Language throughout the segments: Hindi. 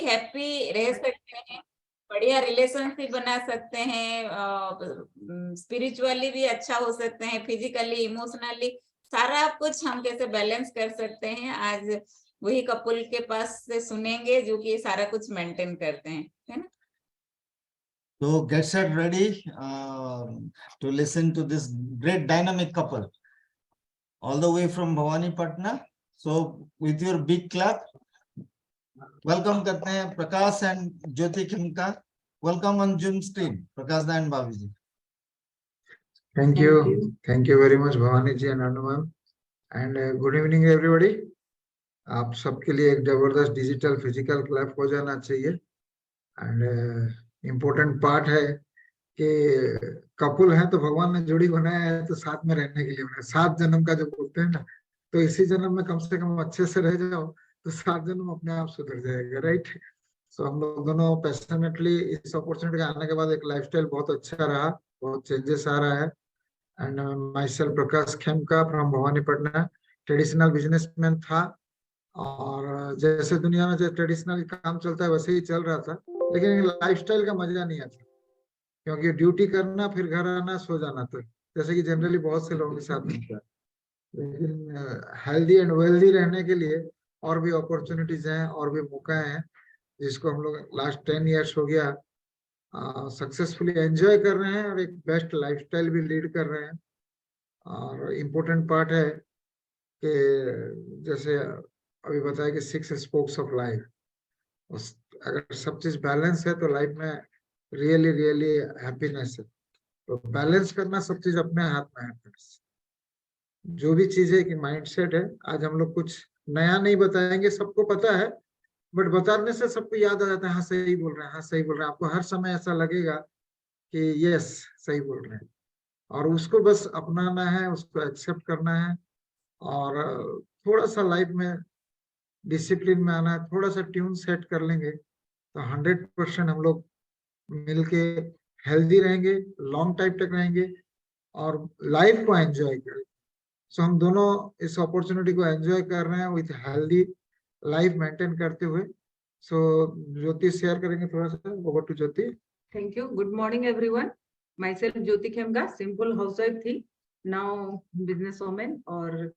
हैप्पी रह सकते हैं, बढ़िया रिलेशनशिप बना सकते हैं, स्पिरिचुअली भी अच्छा हो सकते हैं, फिजिकली, इमोशनली, सारा कुछ हम कैसे बैलेंस कर सकते हैं, आज वही कपल के पास से सुनेंगे जो कि सारा कुछ मेंटेन करते हैं, है ना। So get set ready to listen to this great dynamic couple all the way from Bhawanipatna. So with your big clap, welcome करते हैं प्रकाश and Jyoti Khemka. Welcome on Zoom stream, Prakash and Bhavi ji. Thank you very much Bhavani ji and Anu ma'am, and good evening everybody. आप सबके लिए एक जबरदस्त डिजिटल फिजिकल क्लैप हो जाना चाहिए। एंड इम्पोर्टेंट पार्ट है कि कपल है तो भगवान ने जोड़ी बनाया है तो साथ में रहने के लिए बनाया, 7 जन्म का जो बोलते हैं ना, तो इसी जन्म में कम से कम अच्छे से रह जाओ तो 7 जन्म अपने आप सुधर जाएगा, राइट। सो हम लोग दोनों पैशनेटली इस अपॉर्चुनिटी के आने के बाद एक लाइफस्टाइल बहुत अच्छा रहा, बहुत चेंजेस आ रहा है। And my self Prakash Khemka from Bhawanipatna, traditional businessman था, और जैसे दुनिया में जो ट्रेडिशनल काम चलता है वैसे ही चल रहा था, लेकिन लाइफस्टाइल का मजा नहीं आता, क्योंकि ड्यूटी करना फिर घर आना सो जाना था, जैसे कि जनरली बहुत से लोगों के साथ होता है। लेकिन हेल्दी एंड वेल्दी रहने के लिए और भी अपॉर्चुनिटीज हैं और भी मौका हैं, जिसको हम लोग लास्ट 10 इयर्स हो गया सक्सेसफुली एंजॉय कर रहे हैं और एक बेस्ट लाइफस्टाइल भी लीड कर रहे हैं। और इम्पोर्टेंट पार्ट है कि जैसे अभी बताया कि 6 स्पोक्स ऑफ लाइफ, अगर सब चीज बैलेंस है तो लाइफ में रियली रियली हैप्पीनेस है। तो बैलेंस करना सब चीज अपने हाथ में है। जो भी चीज है कि माइंडसेट है, आज हम लोग कुछ नया नहीं बताएंगे, सबको पता है, बट बताने से सबको याद आ जाता है, हाँ सही बोल रहे हैं, हाँ सही बोल रहे हैं। आपको हर समय ऐसा लगेगा कि यस सही बोल रहे हैं, और उसको बस अपनाना है, उसको एक्सेप्ट करना है, और थोड़ा सा लाइफ में डिसिप्लिन में आना है, थोड़ा सा ट्यून सेट कर लेंगे तो 100% हम लोग मिलके हेल्दी रहेंगे, लॉन्ग टाइम तक रहेंगे और लाइफ को एंजॉय करेंगे। सो हम दोनों इस अपॉर्चुनिटी को एंजॉय कर रहे हैं विथ हेल्दी लाइफ मेंटेन करते हुए। सो ज्योति शेयर करेंगे थोड़ा सा, over to Jyoti. Thank you, good morning everyone. Myself Jyoti Khemka, simple housewife थी, नाउ बिजनेस वुमेन, और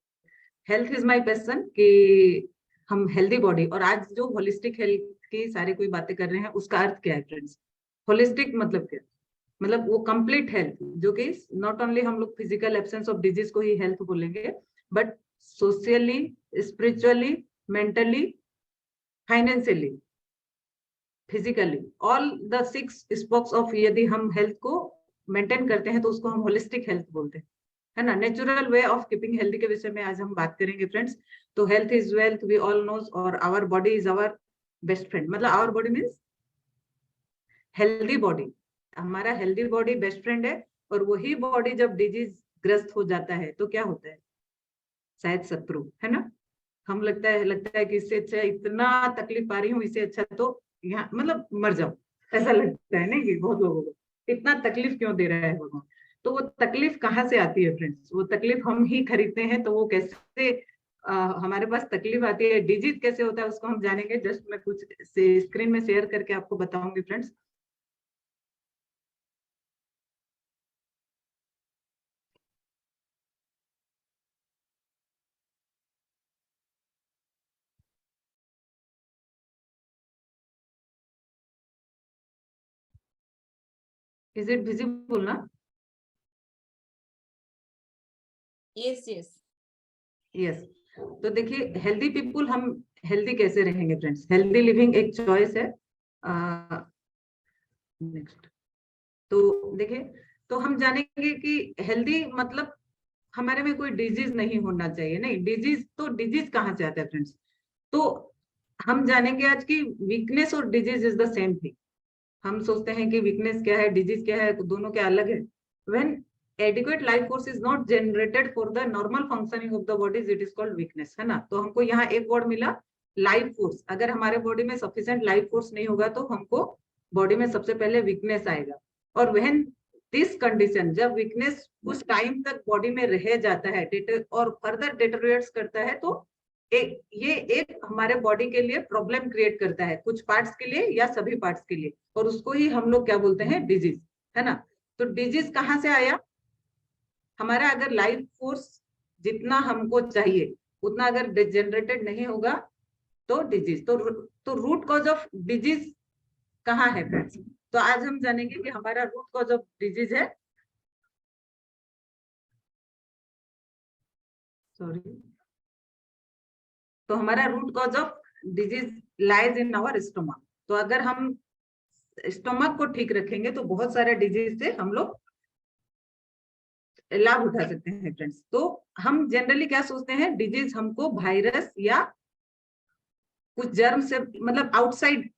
हेल्थ इज माय पैशन कि हम हेल्दी बॉडी, और आज जो होलिस्टिक हेल्थ की सारी कोई बातें कर रहे हैं उसका अर्थ क्या है फ्रेंड्स। होलिस्टिक मतलब क्या, मतलब वो कंप्लीट हेल्थ, जो कि नॉट ओनली हम लोग फिजिकल एब्सेंस ऑफ डिजीज को ही हेल्थ बोलेंगे, but socially, spiritually, mentally, financially, physically, all the 6 spokes of, यदि हम हेल्थ को मेंटेन करते हैं तो उसको हम होलिस्टिक हेल्थ बोलते हैं, है ना। Natural way of keeping healthy के विषय में आज हम बात करेंगे फ्रेंड्स। तो health is wealth, we all knows, और our body is our best friend. मतलब our body means healthy body, हमारा हेल्दी बॉडी बेस्ट फ्रेंड है। और वही बॉडी जब डिजीज ग्रस्त हो जाता है तो क्या होता है, शायद शत्रु, है ना। हम लगता है कि इससे अच्छा, इतना तकलीफ पा रही हूँ, इससे अच्छा तो यहाँ मतलब मर जाओ, ऐसा लगता है ना कि बहुत लोगों को, इतना तकलीफ क्यों दे रहा है भगवान। तो वो तकलीफ कहाँ से आती है फ्रेंड्स, वो तकलीफ हम ही खरीदते हैं। तो वो कैसे हमारे पास तकलीफ आती है, डिजीज कैसे होता है, उसको हम जानेंगे। जस्ट मैं कुछ स्क्रीन में शेयर करके आपको बताऊंगी फ्रेंड्स। इज इट विजिबल ना? Yes yes yes. तो देखिए, हेल्दी पीपुल, हम हेल्दी कैसे रहेंगे फ्रेंड्स। हेल्दी लिविंग एक चॉइस है। नेक्स्ट। तो देखिए, तो हम जानेंगे कि हेल्दी मतलब हमारे में कोई डिजीज नहीं होना चाहिए। नहीं, डिजीज तो डिजीज कहाँ से आता है फ्रेंड्स। तो हम जानेंगे आज की वीकनेस और disease is the same thing. हम सोचते हैं कि वीकनेस क्या है, डिजीज क्या है, दोनों क्या अलग है। When adequate life force is not generated for the normal functioning of the body, it is called weakness, है ना। तो हमको यहाँ एक वर्ड मिला, लाइफ फोर्स। अगर हमारे बॉडी में सफिशिएंट लाइफ फोर्स नहीं होगा तो हमको बॉडी में सबसे पहले वीकनेस आएगा। और व्हेन दिस कंडीशन, जब वीकनेस कुछ टाइम तक बॉडी में रह जाता है और फर्दर डिटेरियोरेट्स करता है, तो ये एक हमारे बॉडी के लिए प्रॉब्लम क्रिएट करता है, कुछ पार्ट्स के लिए या सभी पार्ट्स के लिए, और उसको ही हम लोग क्या बोलते हैं, डिजीज, है ना। तो डिजीज कहाँ से आया, हमारा अगर लाइफ फोर्स जितना हमको चाहिए उतना अगर जनरेटेड नहीं होगा तो डिजीज। तो रूट कॉज ऑफ डिजीज कहाँ है फ्रेंड्स? तो आज हम जानेंगे कि हमारा रूट कॉज ऑफ डिजीज है, सॉरी, तो हमारा root cause of disease lies in our stomach. तो अगर हम स्टोमक को ठीक रखेंगे तो बहुत सारे डिजीज से हम लोग लाभ उठा सकते हैं फ्रेंड्स। तो हम जनरली क्या सोचते हैं, डिजीज हमको वायरस या कुछ जर्म से, मतलब आउटसाइड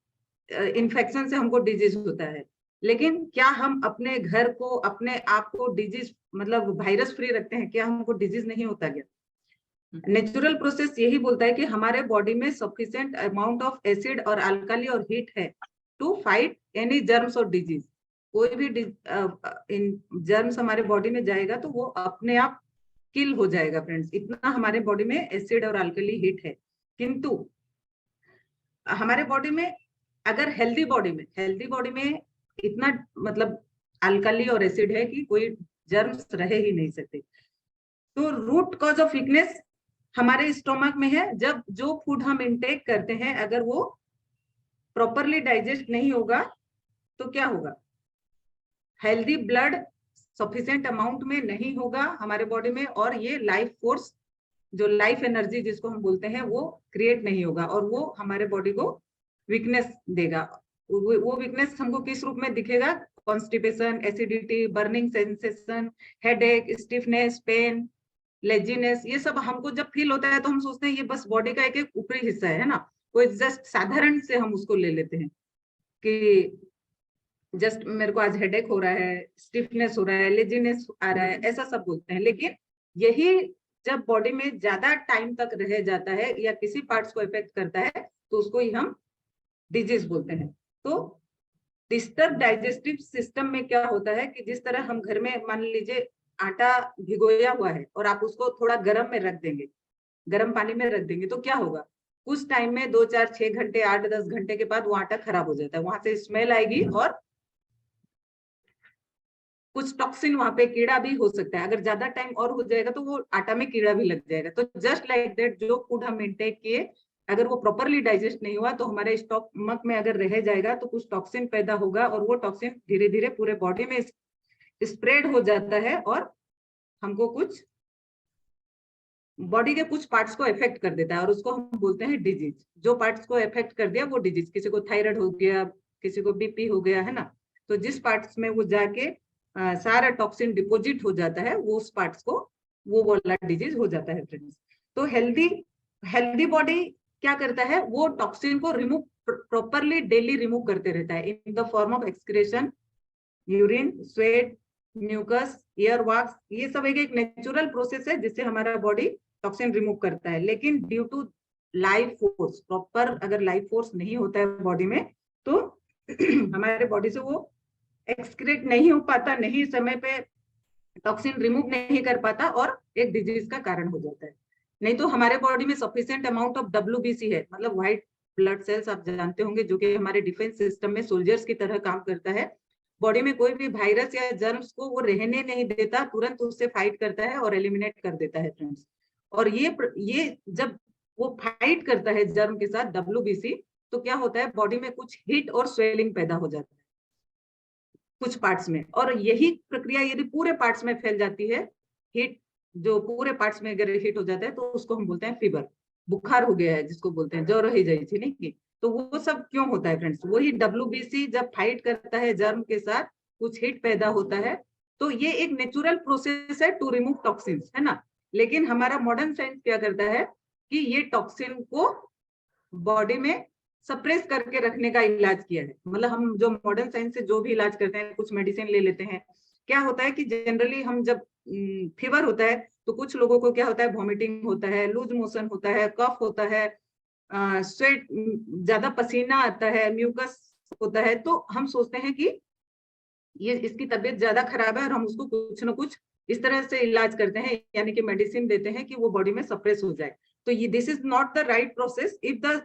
इन्फेक्शन से हमको डिजीज होता है, लेकिन क्या हम अपने घर को, अपने आप को डिजीज मतलब वायरस फ्री रखते हैं? क्या हमको डिजीज नहीं होता क्या? नेचुरल प्रोसेस यही बोलता है कि हमारे बॉडी में सफिशिएंट अमाउंट ऑफ एसिड और अल्काली और हीट है टू फाइट एनी जर्म्स और डिजीज। कोई भी इन जर्म्स हमारे बॉडी में जाएगा तो वो अपने आप किल हो जाएगा फ्रेंड्स, इतना हमारे बॉडी में एसिड और अल्काली हीट है। किंतु हमारे बॉडी में अगर हेल्दी बॉडी में इतना मतलब अल्काली और एसिड है कि कोई जर्म्स रह ही नहीं सकते। तो रूट कॉज ऑफ वीकनेस हमारे स्टोमक में है। जब जो फूड हम इंटेक करते हैं अगर वो प्रॉपरली डाइजेस्ट नहीं होगा तो क्या होगा, हेल्दी ब्लड सफिशिएंट अमाउंट में नहीं होगा हमारे बॉडी में, और ये लाइफ फोर्स, जो लाइफ एनर्जी जिसको हम बोलते हैं, वो क्रिएट नहीं होगा, और वो हमारे बॉडी को वीकनेस देगा। वो वीकनेस हमको किस रूप में दिखेगा, constipation, acidity, burning sensation, headache, stiffness, pain, laziness, ये सब हमको जब फील होता है तो हम सोचते हैं ये बस बॉडी का एक ऊपरी हिस्सा है ना, कोई जस्ट साधारण से हम उसको ले लेते हैं कि जस्ट मेरे को आज हेडेक हो रहा है, स्टिफनेस हो रहा है, लेजीनेस आ रहा है, ऐसा सब बोलते हैं। लेकिन यही जब बॉडी में ज्यादा टाइम तक रह जाता है या किसी पार्ट्स को इफेक्ट करता है तो उसको ही हम डिजीज बोलते हैं। तो डिस्टर्ब डाइजेस्टिव सिस्टम में क्या होता है कि जिस तरह हम घर में मान लीजिए आटा भिगोया हुआ है और आप उसको थोड़ा गर्म में रख देंगे, गर्म पानी में रख देंगे, तो क्या होगा, कुछ टाइम में 2, 4, 6 घंटे, 8, 10 घंटे के बाद वो आटा खराब हो जाता है, वहां से स्मेल आएगी और कुछ टॉक्सिन, वहां पे कीड़ा भी हो सकता है। अगर ज्यादा टाइम और हो जाएगा तो वो आटा में कीड़ा भी लग जाएगा। तो जस्ट लाइक दैट जो फूड हम इंटेक किए अगर वो प्रॉपरली डाइजेस्ट नहीं हुआ तो हमारे स्टोमक में अगर रह जाएगा तो कुछ टॉक्सिन पैदा होगा, और वो टॉक्सिन धीरे धीरे पूरे बॉडी में स्प्रेड हो जाता है और हमको कुछ बॉडी के कुछ पार्ट्स को इफेक्ट कर देता है, और उसको हम बोलते हैं डिजीज। जो पार्ट्स को इफेक्ट कर दिया वो डिजीज, किसी को थायराइड हो गया, किसी को बीपी हो गया, है ना। तो जिस पार्ट्स में वो जाके सारा टॉक्सिन डिपोजिट हो जाता है वो उस पार्ट्स को वो वाला डिजीज हो जाता है फ्रेंड्स। तो हेल्दी बॉडी क्या करता है, वो टॉक्सिन को रिमूव प्रॉपरली डेली रिमूव करते रहता है in the form of excretion, urine, sweat, mucus, ear wax, ये सब एक नेचुरल प्रोसेस है जिससे हमारा बॉडी टॉक्सिन रिमूव करता है। लेकिन due to life force, proper अगर लाइफ फोर्स नहीं होता है बॉडी में तो हमारे बॉडी से वो एक्सक्रीट नहीं हो पाता, नहीं समय पे टॉक्सिन रिमूव नहीं कर पाता और एक डिजीज का कारण हो जाता है। नहीं तो हमारे बॉडी में सफिशिएंट अमाउंट ऑफ WBC है, मतलब व्हाइट ब्लड सेल्स, आप जानते होंगे, जो कि हमारे डिफेंस सिस्टम में सोल्जर्स की तरह काम करता है। बॉडी में कोई भी वायरस या जर्म्स को वो रहने नहीं देता, तुरंत उससे फाइट करता है और एलिमिनेट कर देता है फ्रेंड्स। और ये जब वो फाइट करता है जर्म के साथ WBC, तो क्या होता है, बॉडी में कुछ हीट और स्वेलिंग पैदा हो जाता है कुछ पार्ट्स में, और यही प्रक्रिया यदि पूरे पार्ट्स में फैल जाती है, हीट जो पूरे पार्ट्स में अगर हीट हो जाता है तो उसको हम बोलते हैं फीवर, बुखार हो गया है जिसको बोलते हैं, ज्वर ही जाई थी नहीं। तो वो सब क्यों होता है फ्रेंड्स, वही WBC जब फाइट करता है जर्म के साथ, कुछ हीट पैदा होता है। तो ये एक नेचुरल प्रोसेस है टू रिमूव टॉक्सिन्स, है ना। लेकिन हमारा मॉडर्न साइंस क्या करता है कि ये टॉक्सिन को बॉडी में सप्रेस करके रखने का इलाज किया है। मतलब हम जो मॉडर्न साइंस से जो भी इलाज करते हैं, कुछ मेडिसिन ले लेते हैं, क्या होता है कि जनरली हम जब फीवर होता है तो कुछ लोगों को क्या होता है, वॉमिटिंग होता है, लूज मोशन होता है, कफ होता है, स्वेट, ज्यादा पसीना आता है, म्यूकस होता है। तो हम सोचते हैं कि ये इसकी तबीयत ज्यादा खराब है और हम उसको कुछ ना कुछ इस तरह से इलाज करते हैं, यानी कि मेडिसिन देते हैं कि वो बॉडी में सप्रेस हो जाए। तो ये this is not the right process. If the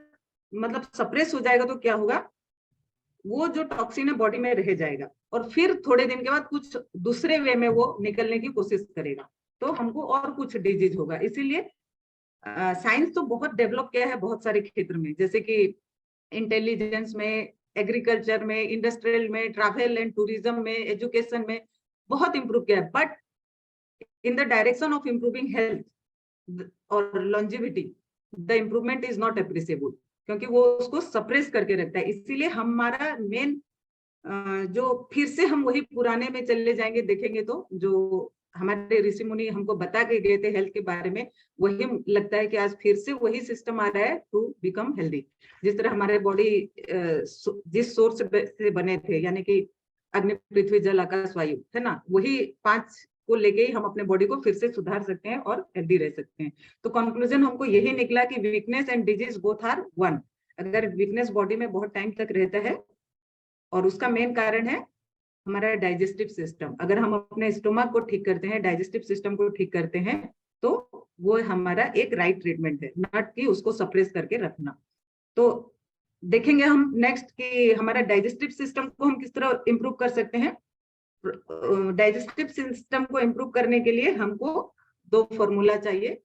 मतलब सप्रेस हो जाएगा तो क्या होगा, वो जो टॉक्सिन है बॉडी में रह जाएगा और फिर थोड़े दिन के बाद कुछ दूसरे वे में वो निकलने की कोशिश करेगा, तो हमको और कुछ डिजीज होगा। इसीलिए साइंस तो बहुत डेवलप किया है बहुत सारे क्षेत्र में, जैसे कि इंटेलिजेंस में, एग्रीकल्चर में, इंडस्ट्रियल में, ट्रैवल एंड टूरिज्म में, एजुकेशन में बहुत इंप्रूव किया है। But in the direction of improving health और longevity the improvement is not appreciable, क्योंकि वो उसको सप्रेस करके रखता है। इसीलिए हमारा मेन जो फिर से हम वही पुराने में चले जाएंगे, देखेंगे तो जो हमारे ऋषि मुनि हमको बता के गए थे हेल्थ के बारे में, वही लगता है कि आज फिर से वही सिस्टम आ रहा है टू बिकम हेल्दी। जिस तरह हमारे बॉडी जिस सोर्स से बने थे, यानी कि अग्नि, पृथ्वी, जल, आकाश, वायु, है ना, वही 5 को लेके ही हम अपने बॉडी को फिर से सुधार सकते हैं और हेल्दी रह सकते हैं। तो कंक्लूजन हमको यही निकला कि weakness and disease both are one. अगर वीकनेस बॉडी में बहुत टाइम तक रहता है और उसका मेन कारण है हमारा डाइजेस्टिव सिस्टम, अगर हम अपने स्टोमक को ठीक करते हैं, डाइजेस्टिव सिस्टम को ठीक करते हैं, तो वो हमारा एक राइट ट्रीटमेंट है, नॉट कि उसको सप्रेस करके रखना। तो देखेंगे हम नेक्स्ट कि हमारा डाइजेस्टिव सिस्टम को हम किस तरह इंप्रूव कर सकते हैं। डाइजेस्टिव सिस्टम को इंप्रूव करने के लिए हमको 2 फॉर्मूला चाहिए।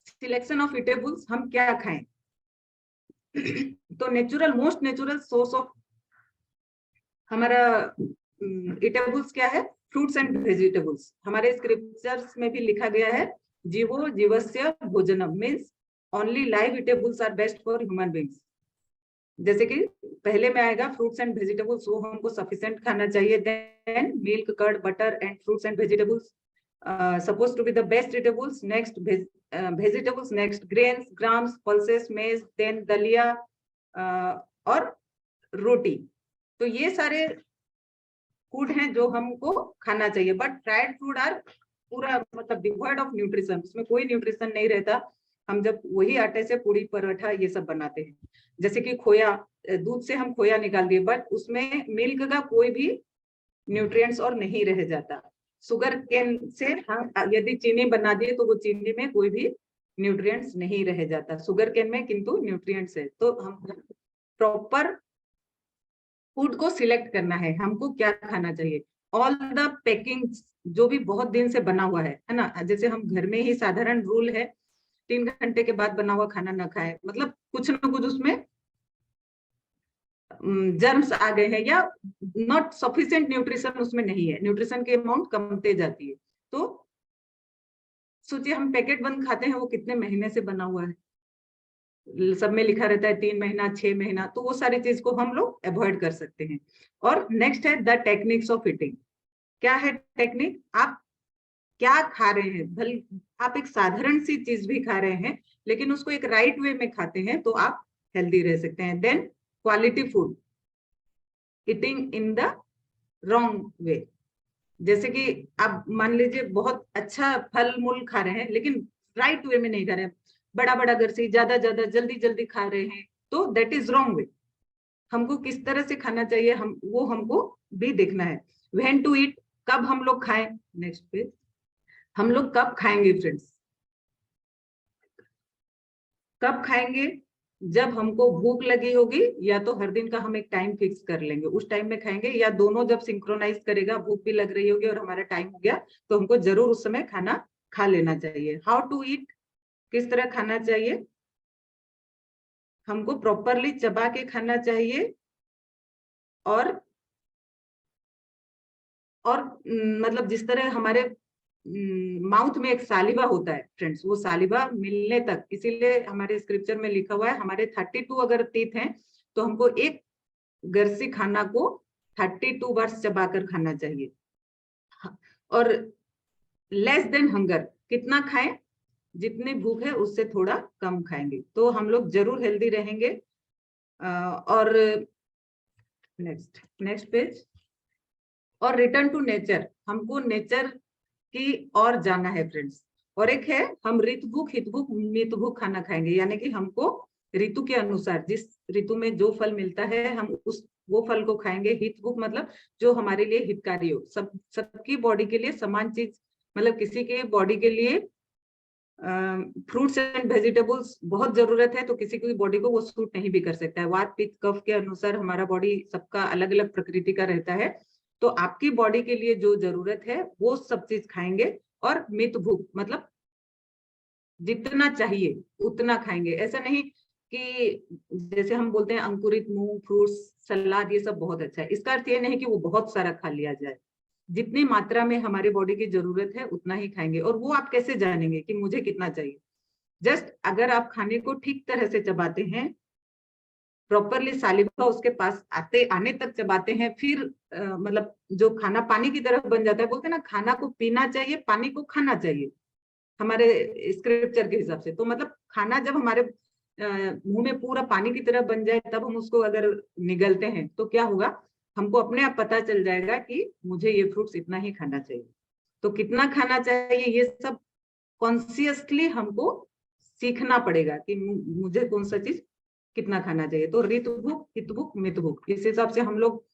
सिलेक्शन ऑफ ईटेबल्स, हम क्या खाएं। तो natural, most natural source of हमारा ईटेबल्स क्या है, फ्रूट्स एंड वेजिटेबल्स। हमारे स्क्रिप्चर्स में भी लिखा गया है जीवो जीवस्य भोजनम, means only live eatables are best for human beings. जैसे कि पहले में आएगा फ्रूट्स एंड वेजिटेबल्स, वो हमको सफिशिएंट खाना चाहिए। Then milk, curd, butter and fruits and vegetables supposed to be the best eatables. Next vegetables, next grains, grams, pulses, maize, then dalia और रोटी। तो ये सारे फूड हैं जो हमको खाना चाहिए। बट फ्राइड फूड आर पूरा मतलब डिवॉइड ऑफ न्यूट्रिशन, उसमें कोई न्यूट्रिशन नहीं रहता। हम जब वही आटे से पूड़ी, पराठा ये सब बनाते हैं, जैसे कि खोया, दूध से हम खोया निकाल दिए, बट उसमें मिल्क का कोई भी न्यूट्रिएंट्स और नहीं रह जाता। शुगर केन से हम यदि चीनी बना दिए तो वो चीनी में कोई भी न्यूट्रिएंट्स नहीं रह जाता, शुगर केन में किंतु न्यूट्रिएंट्स है। तो हम प्रॉपर फूड को सिलेक्ट करना है, हमको क्या खाना चाहिए। ऑल द पैकिंग जो भी बहुत दिन से बना हुआ है ना, जैसे हम घर में ही साधारण रूल है 3 घंटे के बाद बना हुआ खाना ना खाए, मतलब कुछ ना कुछ उसमें जर्म्स आ गए हैं या नॉट सफिशिएंट न्यूट्रिशन उसमें नहीं है, न्यूट्रिशन की अमाउंट कमते जाती है। तो सोचिए हम पैकेट बंद खाते हैं, वो कितने महीने से बना हुआ है, सब में लिखा रहता है 3 महीना 6 महीना, तो वो सारी चीज को हम लोग अवॉइड कर सकते हैं। और नेक्स्ट है द टेक्निक्स ऑफ ईटिंग। क्या है टेक्निक, आप क्या खा रहे हैं, भले आप एक साधारण सी चीज भी खा रहे हैं लेकिन उसको एक राइट वे में खाते हैं तो आप हेल्दी रह सकते हैं। Then quality food, eating in the wrong way, जैसे कि आप मान लीजिए बहुत अच्छा फल मूल खा रहे हैं लेकिन राइट वे में नहीं खा रहे हैं, बड़ा बड़ा घर से ज्यादा जल्दी जल्दी खा रहे हैं, तो दैट इज रॉन्ग वे। हमको किस तरह से खाना चाहिए वो हमको भी देखना है। व्हेन टू ईट, कब हम लोग खाएं। नेक्स्ट पेज, हम लोग कब खाएंगे फ्रेंड्स, कब खाएंगे, जब हमको भूख लगी होगी, या तो हर दिन का हम एक टाइम फिक्स कर लेंगे उस टाइम में खाएंगे, या दोनों जब सिंक्रोनाइज करेगा, भूख भी लग रही होगी और हमारा टाइम हो गया तो हमको जरूर उस समय खाना खा लेना चाहिए। हाउ टू ईट, किस तरह खाना चाहिए, हमको प्रॉपरली चबा के खाना चाहिए और मतलब जिस तरह हमारे माउथ में एक सालिवा होता है फ्रेंड्स, वो सालिवा मिलने तक, इसीलिए हमारे स्क्रिप्चर में लिखा हुआ है हमारे 32 अगर टीथ हैं तो हमको एक गरसी खाना को 32 बार चबाकर खाना चाहिए। और लेस देन हंगर, कितना खाएं, जितनी भूख है उससे थोड़ा कम खाएंगे तो हम लोग जरूर हेल्दी रहेंगे। और नेक्स्ट पेज, और रिटर्न टू नेचर, हमको नेचर की और जाना है फ्रेंड्स। और एक है हम ऋतभुक, हितभुक, मितभुक खाना खाएंगे, यानी कि हमको ऋतु के अनुसार जिस ऋतु में जो फल मिलता है हम वो फल को खाएंगे। हितभुक मतलब जो हमारे लिए हितकारी हो, सबकी बॉडी के लिए समान चीज, मतलब किसी के बॉडी के लिए फ्रूट्स एंड वेजिटेबल्स बहुत जरूरत है, तो किसी की बॉडी को वो सूट नहीं भी कर सकता है। वात पित्त कफ के अनुसार हमारा बॉडी सबका अलग अलग प्रकृति का रहता है, तो आपकी बॉडी के लिए जो जरूरत है वो सब चीज खाएंगे। और मित भूख मतलब जितना चाहिए उतना खाएंगे। ऐसा नहीं कि जैसे हम बोलते हैं अंकुरित मूंग, फ्रूट्स, सलाद, ये सब बहुत अच्छा है, इसका अर्थ ये नहीं कि वो बहुत सारा खा लिया जाए। जितनी मात्रा में हमारे बॉडी की जरूरत है उतना ही खाएंगे। और वो आप कैसे जानेंगे कि मुझे कितना चाहिए? जस्ट अगर आप खाने को ठीक तरह से चबाते हैं, प्रॉपरली सालिवा उसके पास आने तक चबाते हैं, फिर मतलब जो खाना पानी की तरह बन जाता है, बोलते हैं ना खाना को पीना चाहिए, पानी को खाना चाहिए हमारे स्क्रिप्चर के हिसाब से। तो मतलब खाना जब हमारे मुंह में पूरा पानी की तरह बन जाए, तब हम उसको अगर निगलते हैं तो क्या होगा, हमको अपने आप पता चल जाएगा कि मुझे ये फ्रूट्स इतना ही खाना चाहिए। तो कितना खाना चाहिए ये सब कॉन्शियसली हमको सीखना पड़ेगा कि मुझे कौन सा चीज कितना खाना चाहिए। तो ऋत भूख, हित भूख, मित भूख, इस हिसाब से हम लोग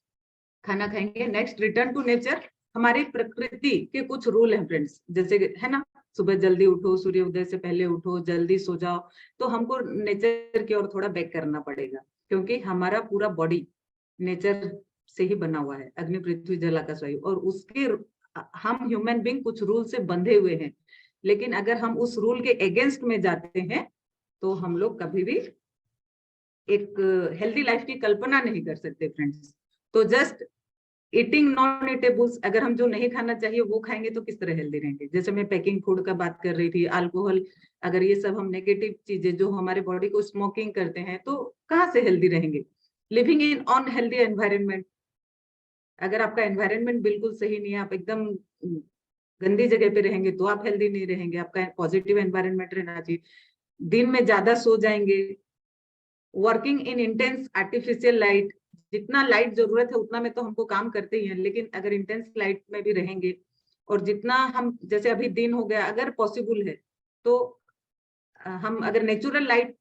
खाना खाएंगे। Next, return to nature. हमारी प्रकृति के कुछ रूल हैं फ्रेंड्स, जैसे है ना, सुबह जल्दी उठो, सूर्य उदय से पहले उठो, जल्दी सो जाओ। तो हमको नेचर की ओर थोड़ा बैक करना पड़ेगा, क्योंकि हमारा पूरा बॉडी नेचर से ही बना हुआ है, अग्नि पृथ्वी जल आकाश वायु, और उसके हम ह्यूमन बीइंग कुछ रूल से बंधे हुए हैं। लेकिन अगर हम उस रूल के अगेंस्ट में जाते हैं तो हम लोग कभी भी एक हेल्दी लाइफ की कल्पना नहीं कर सकते फ्रेंड्स। तो जस्ट ईटिंग नॉन ईटेबल्स, अगर हम जो नहीं खाना चाहिए वो खाएंगे तो किस तरह हेल्दी रहेंगे? जैसे मैं पैकिंग फूड का बात कर रही थी, अल्कोहल, अगर ये सब हम नेगेटिव चीजें जो हमारे बॉडी को स्मोकिंग करते हैं, तो कहाँ से हेल्दी रहेंगे? लिविंग इन अनहेल्दी एनवायरनमेंट, अगर आपका एनवायरनमेंट बिल्कुल सही नहीं है, आप एकदम गंदी जगह पे रहेंगे तो आप हेल्दी नहीं रहेंगे। आपका पॉजिटिव एनवायरनमेंट रहना चाहिए। दिन में ज्यादा सो जाएंगे, working in intense artificial light, जितना लाइट जरूरत है उतना में तो हमको काम करते ही हैं, लेकिन अगर इंटेंस लाइट में भी रहेंगे, और जितना हम, जैसे अभी दिन हो गया, अगर पॉसिबल है तो हम, अगर नेचुरल लाइट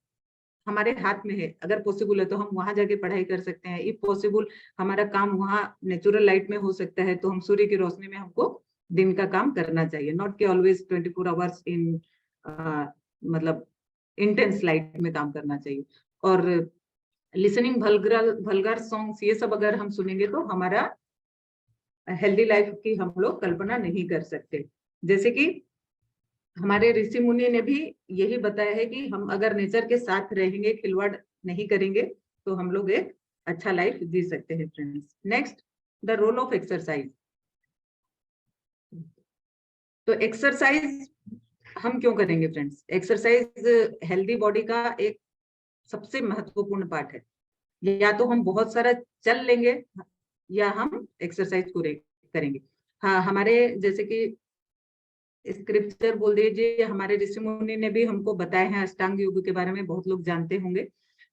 हमारे हाथ में है, अगर पॉसिबल है तो हम वहां जाके पढ़ाई कर सकते हैं। इफ पॉसिबल हमारा काम वहां नेचुरल लाइट में हो सकता है, तो हम सूर्य की रोशनी में हमको दिन का काम करना चाहिए, नॉट कि ऑलवेज 24 आवर्स इन मतलब इंटेंस लाइट में काम करना चाहिए। और लिसनिंग वल्गर सॉन्ग्स, ये सब अगर हम सुनेंगे तो हमारा हेल्दी लाइफ की हम लोग कल्पना नहीं कर सकते। जैसे कि हमारे ऋषि मुनि ने भी यही बताया है कि हम अगर नेचर के साथ रहेंगे, खिलवाड़ नहीं करेंगे, तो हम लोग एक अच्छा लाइफ जी सकते हैं friends. Next, the role of exercise. तो एक्सरसाइज हम क्यों करेंगे फ्रेंड्स? एक्सरसाइज हेल्दी बॉडी का एक सबसे महत्वपूर्ण पार्ट है। या तो हम बहुत सारा चल लेंगे या हम एक्सरसाइज करेंगे। हाँ, हमारे जैसे कि स्क्रिप्चर बोल दीजिए, हमारे ऋषि मुनि ने भी हमको बताए हैं अष्टांग योग के बारे में, बहुत लोग जानते होंगे,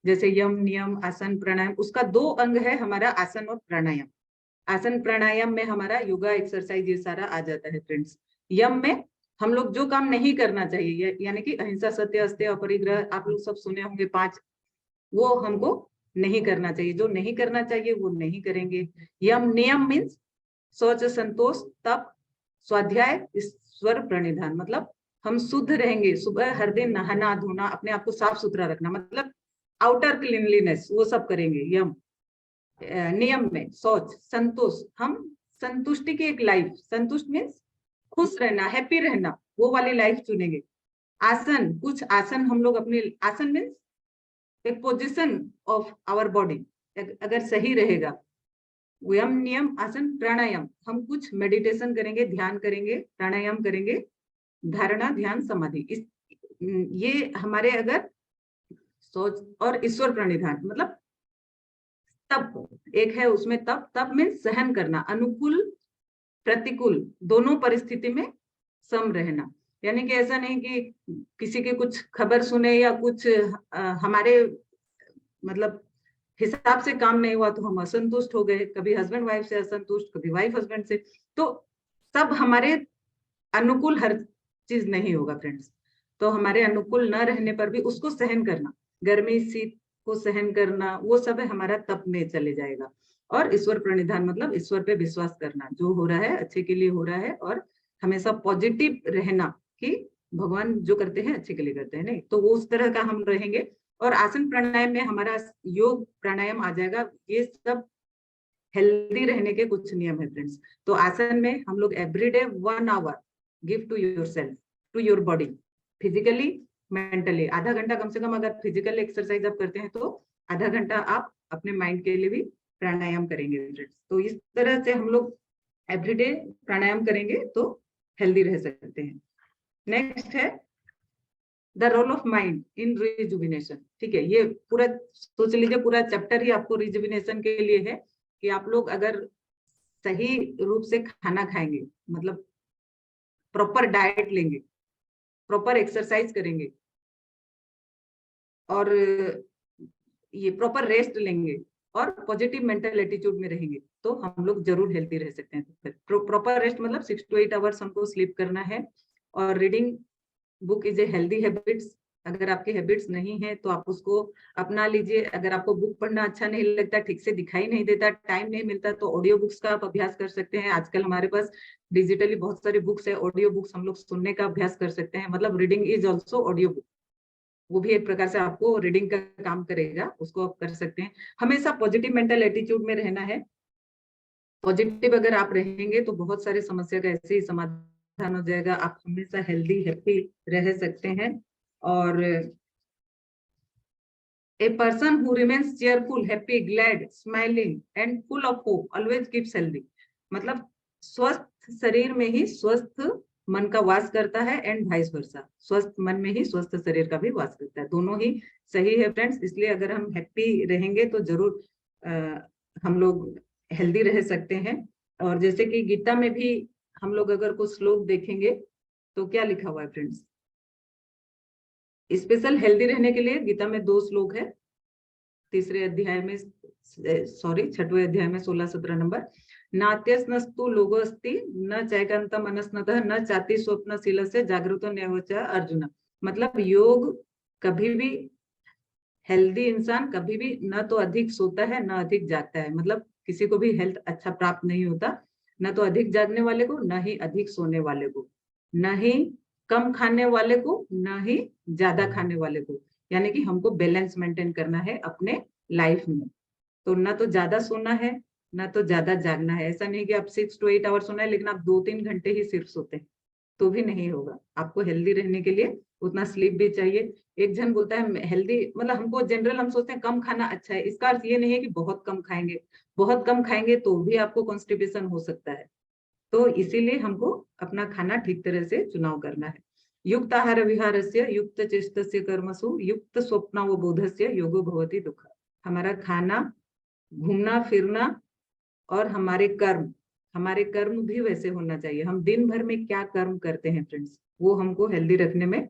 जैसे यम, नियम, आसन, प्राणायाम। उसका 2 अंग है हमारा, आसन और प्राणायाम। आसन प्राणायाम में हमारा योगा, एक्सरसाइज, ये सारा आ जाता है फ्रेंड्स। यम में हम लोग जो काम नहीं करना चाहिए, यानी कि अहिंसा, सत्य, अस्तेय, अपरिग्रह, आप लोग सब सुने होंगे 5, वो हमको नहीं करना चाहिए। जो नहीं करना चाहिए वो नहीं करेंगे। यम नियम मीन्स शौच, संतोष, तप, स्वाध्याय, ईश्वर प्रणिधान, मतलब हम शुद्ध रहेंगे। सुबह हर दिन नहाना धोना, अपने आप को साफ सुथरा रखना, मतलब आउटर क्लीनलीनेस, वो सब करेंगे यम। नियम में शौच, संतोष, हम संतुष्टि की एक लाइफ, संतुष्ट मीन्स खुश रहना, हैप्पी रहना, वो वाली लाइफ चुनेंगे। आसन, कुछ आसन हम लोग अपने, आसन मीन्स एक पोजिशन ऑफ आवर बॉडी अगर सही रहेगा। यम, नियम, आसन, प्राणायाम, हम कुछ मेडिटेशन करेंगे, ध्यान करेंगे, प्राणायाम करेंगे, धारणा, ध्यान, समाधि, ये हमारे अगर सोच, और ईश्वर प्रणिधान मतलब तप एक है उसमें। तप मीन्स सहन करना, अनुकूल प्रतिकूल दोनों परिस्थिति में सम रहना। यानी कि ऐसा नहीं कि किसी की कुछ खबर सुने या कुछ हमारे मतलब हिसाब से काम नहीं हुआ तो हम असंतुष्ट हो गए, कभी हस्बैंड वाइफ से असंतुष्ट, कभी वाइफ हस्बैंड से, तो सब हमारे अनुकूल हर चीज नहीं होगा फ्रेंड्स। तो हमारे अनुकूल न रहने पर भी उसको सहन करना, गर्मी शीत को सहन करना, वो सब हमारा तप में चले जाएगा। और ईश्वर प्रणिधान मतलब ईश्वर पे विश्वास करना, जो हो रहा है अच्छे के लिए हो रहा है, और हमेशा पॉजिटिव रहना कि भगवान जो करते हैं अच्छे के लिए करते हैं, नहीं तो वो उस तरह का हम रहेंगे। और आसन प्राणायाम में हमारा योग प्राणायाम आ जाएगा। ये सब हेल्दी रहने के कुछ नियम है फ्रेंड्स। तो आसन में हम लोग everyday 1 hour give to yourself, to your body, physically mentally. आधा घंटा कम से कम अगर फिजिकल एक्सरसाइज आप करते हैं तो आधा घंटा आप अपने माइंड के लिए भी प्राणायाम करेंगे फ्रेंड्स। तो इस तरह से हम लोग एवरीडे प्राणायाम करेंगे तो हेल्दी रह सकते हैं। नेक्स्ट है the role of mind in rejuvenation. ठीक है, ये पूरा सोच लीजिए, पूरा चैप्टर ही आपको रिजुविनेशन के लिए है कि आप लोग अगर सही रूप से खाना खाएंगे, मतलब प्रॉपर डाइट लेंगे, प्रॉपर एक्सरसाइज करेंगे और ये प्रॉपर रेस्ट लेंगे और पॉजिटिव मेंटल एटीट्यूड में रहेंगे तो हम लोग जरूर हेल्दी रह सकते हैं। प्रॉपर रेस्ट मतलब 6 to 8 आवर्स हमको स्लीप करना है। और reading book is a healthy habits. अगर आपकी हैबिट्स नहीं है तो आप उसको अपना लीजिए। अगर आपको बुक पढ़ना अच्छा नहीं लगता, ठीक से दिखाई नहीं देता, टाइम नहीं मिलता, तो ऑडियो बुक्स का आप अभ्यास कर सकते हैं। आजकल हमारे पास डिजिटली बहुत सारी बुक्स है, ऑडियो बुक्स हम लोग सुनने का अभ्यास कर सकते हैं। मतलब reading is also audio book, वो भी एक प्रकार से आपको रीडिंग का काम करेगा, उसको आप कर सकते हैं। हमेशा पॉजिटिव मेंटल एटीट्यूड में रहना है। पॉजिटिव अगर आप रहेंगे तो बहुत सारी समस्या का ऐसे ही समाधान हो जाएगा। आप हमेशा हेल्दी हैप्पी रह सकते हैं। और a person who remains cheerful, happy, glad, smiling and full of hope always keeps healthy. मतलब स्वस्थ शरीर में ही स्वस्थ मन का वास करता है एंड वाइस वर्सा। स्वस्थ मन में ही स्वस्थ शरीर का भी वास करता है। दोनों ही सही है फ्रेंड्स। इसलिए अगर हम हैप्पी रहेंगे तो जरूर हम लोग हेल्दी रह सकते हैं। और जैसे कि गीता में भी हम लोग अगर कुछ श्लोक देखेंगे तो क्या लिखा हुआ है फ्रेंड्स, स्पेशल हेल्दी रहने के लिए गीता में 2 श्लोक है। 3रे अध्याय में, सॉरी 6वें अध्याय में 16-17 नंबर। नात्यस्नस्तु लोगोस्ति न चैकांत मनस्नतः न चाति स्वप्नशील से जागृतो न्यवच अर्जुन। मतलब योग कभी भी, हेल्दी इंसान कभी भी न तो अधिक सोता है न अधिक जागता है। मतलब किसी को भी हेल्थ अच्छा प्राप्त नहीं होता, न तो अधिक जागने वाले को, न ही अधिक सोने वाले को, न ही कम खाने वाले को, न ही ज्यादा खाने वाले को। यानी कि हमको बैलेंस मेंटेन करना है अपने लाइफ में। तो ना तो ज्यादा सोना है ना तो ज्यादा जागना है। ऐसा नहीं कि आप 6 to 8 आवर सोना है लेकिन आप 2-3 घंटे ही सिर्फ सोते हैं तो भी नहीं होगा। आपको हेल्दी रहने के लिए उतना स्लीप भी चाहिए। एक जन बोलता है हेल्दी मतलब हमको जनरल हम सोचते हैं कम खाना अच्छा है। इसका अर्थ ये नहीं है कि बहुत कम खाएंगे। बहुत कम खाएंगे तो भी आपको कॉन्स्टिपेशन हो सकता है। तो इसीलिए हमको अपना खाना ठीक तरह से चुनाव करना है। युक्त आहार विहारस्य युक्त चेष्टस्य कर्मसु युक्त स्वप्नावबोधस्य योगो भवति दुःख। हमारा खाना, घूमना फिरना और हमारे कर्म भी वैसे होना चाहिए। हम दिन भर में क्या कर्म करते हैं फ्रेंड्स, वो हमको हेल्दी रखने में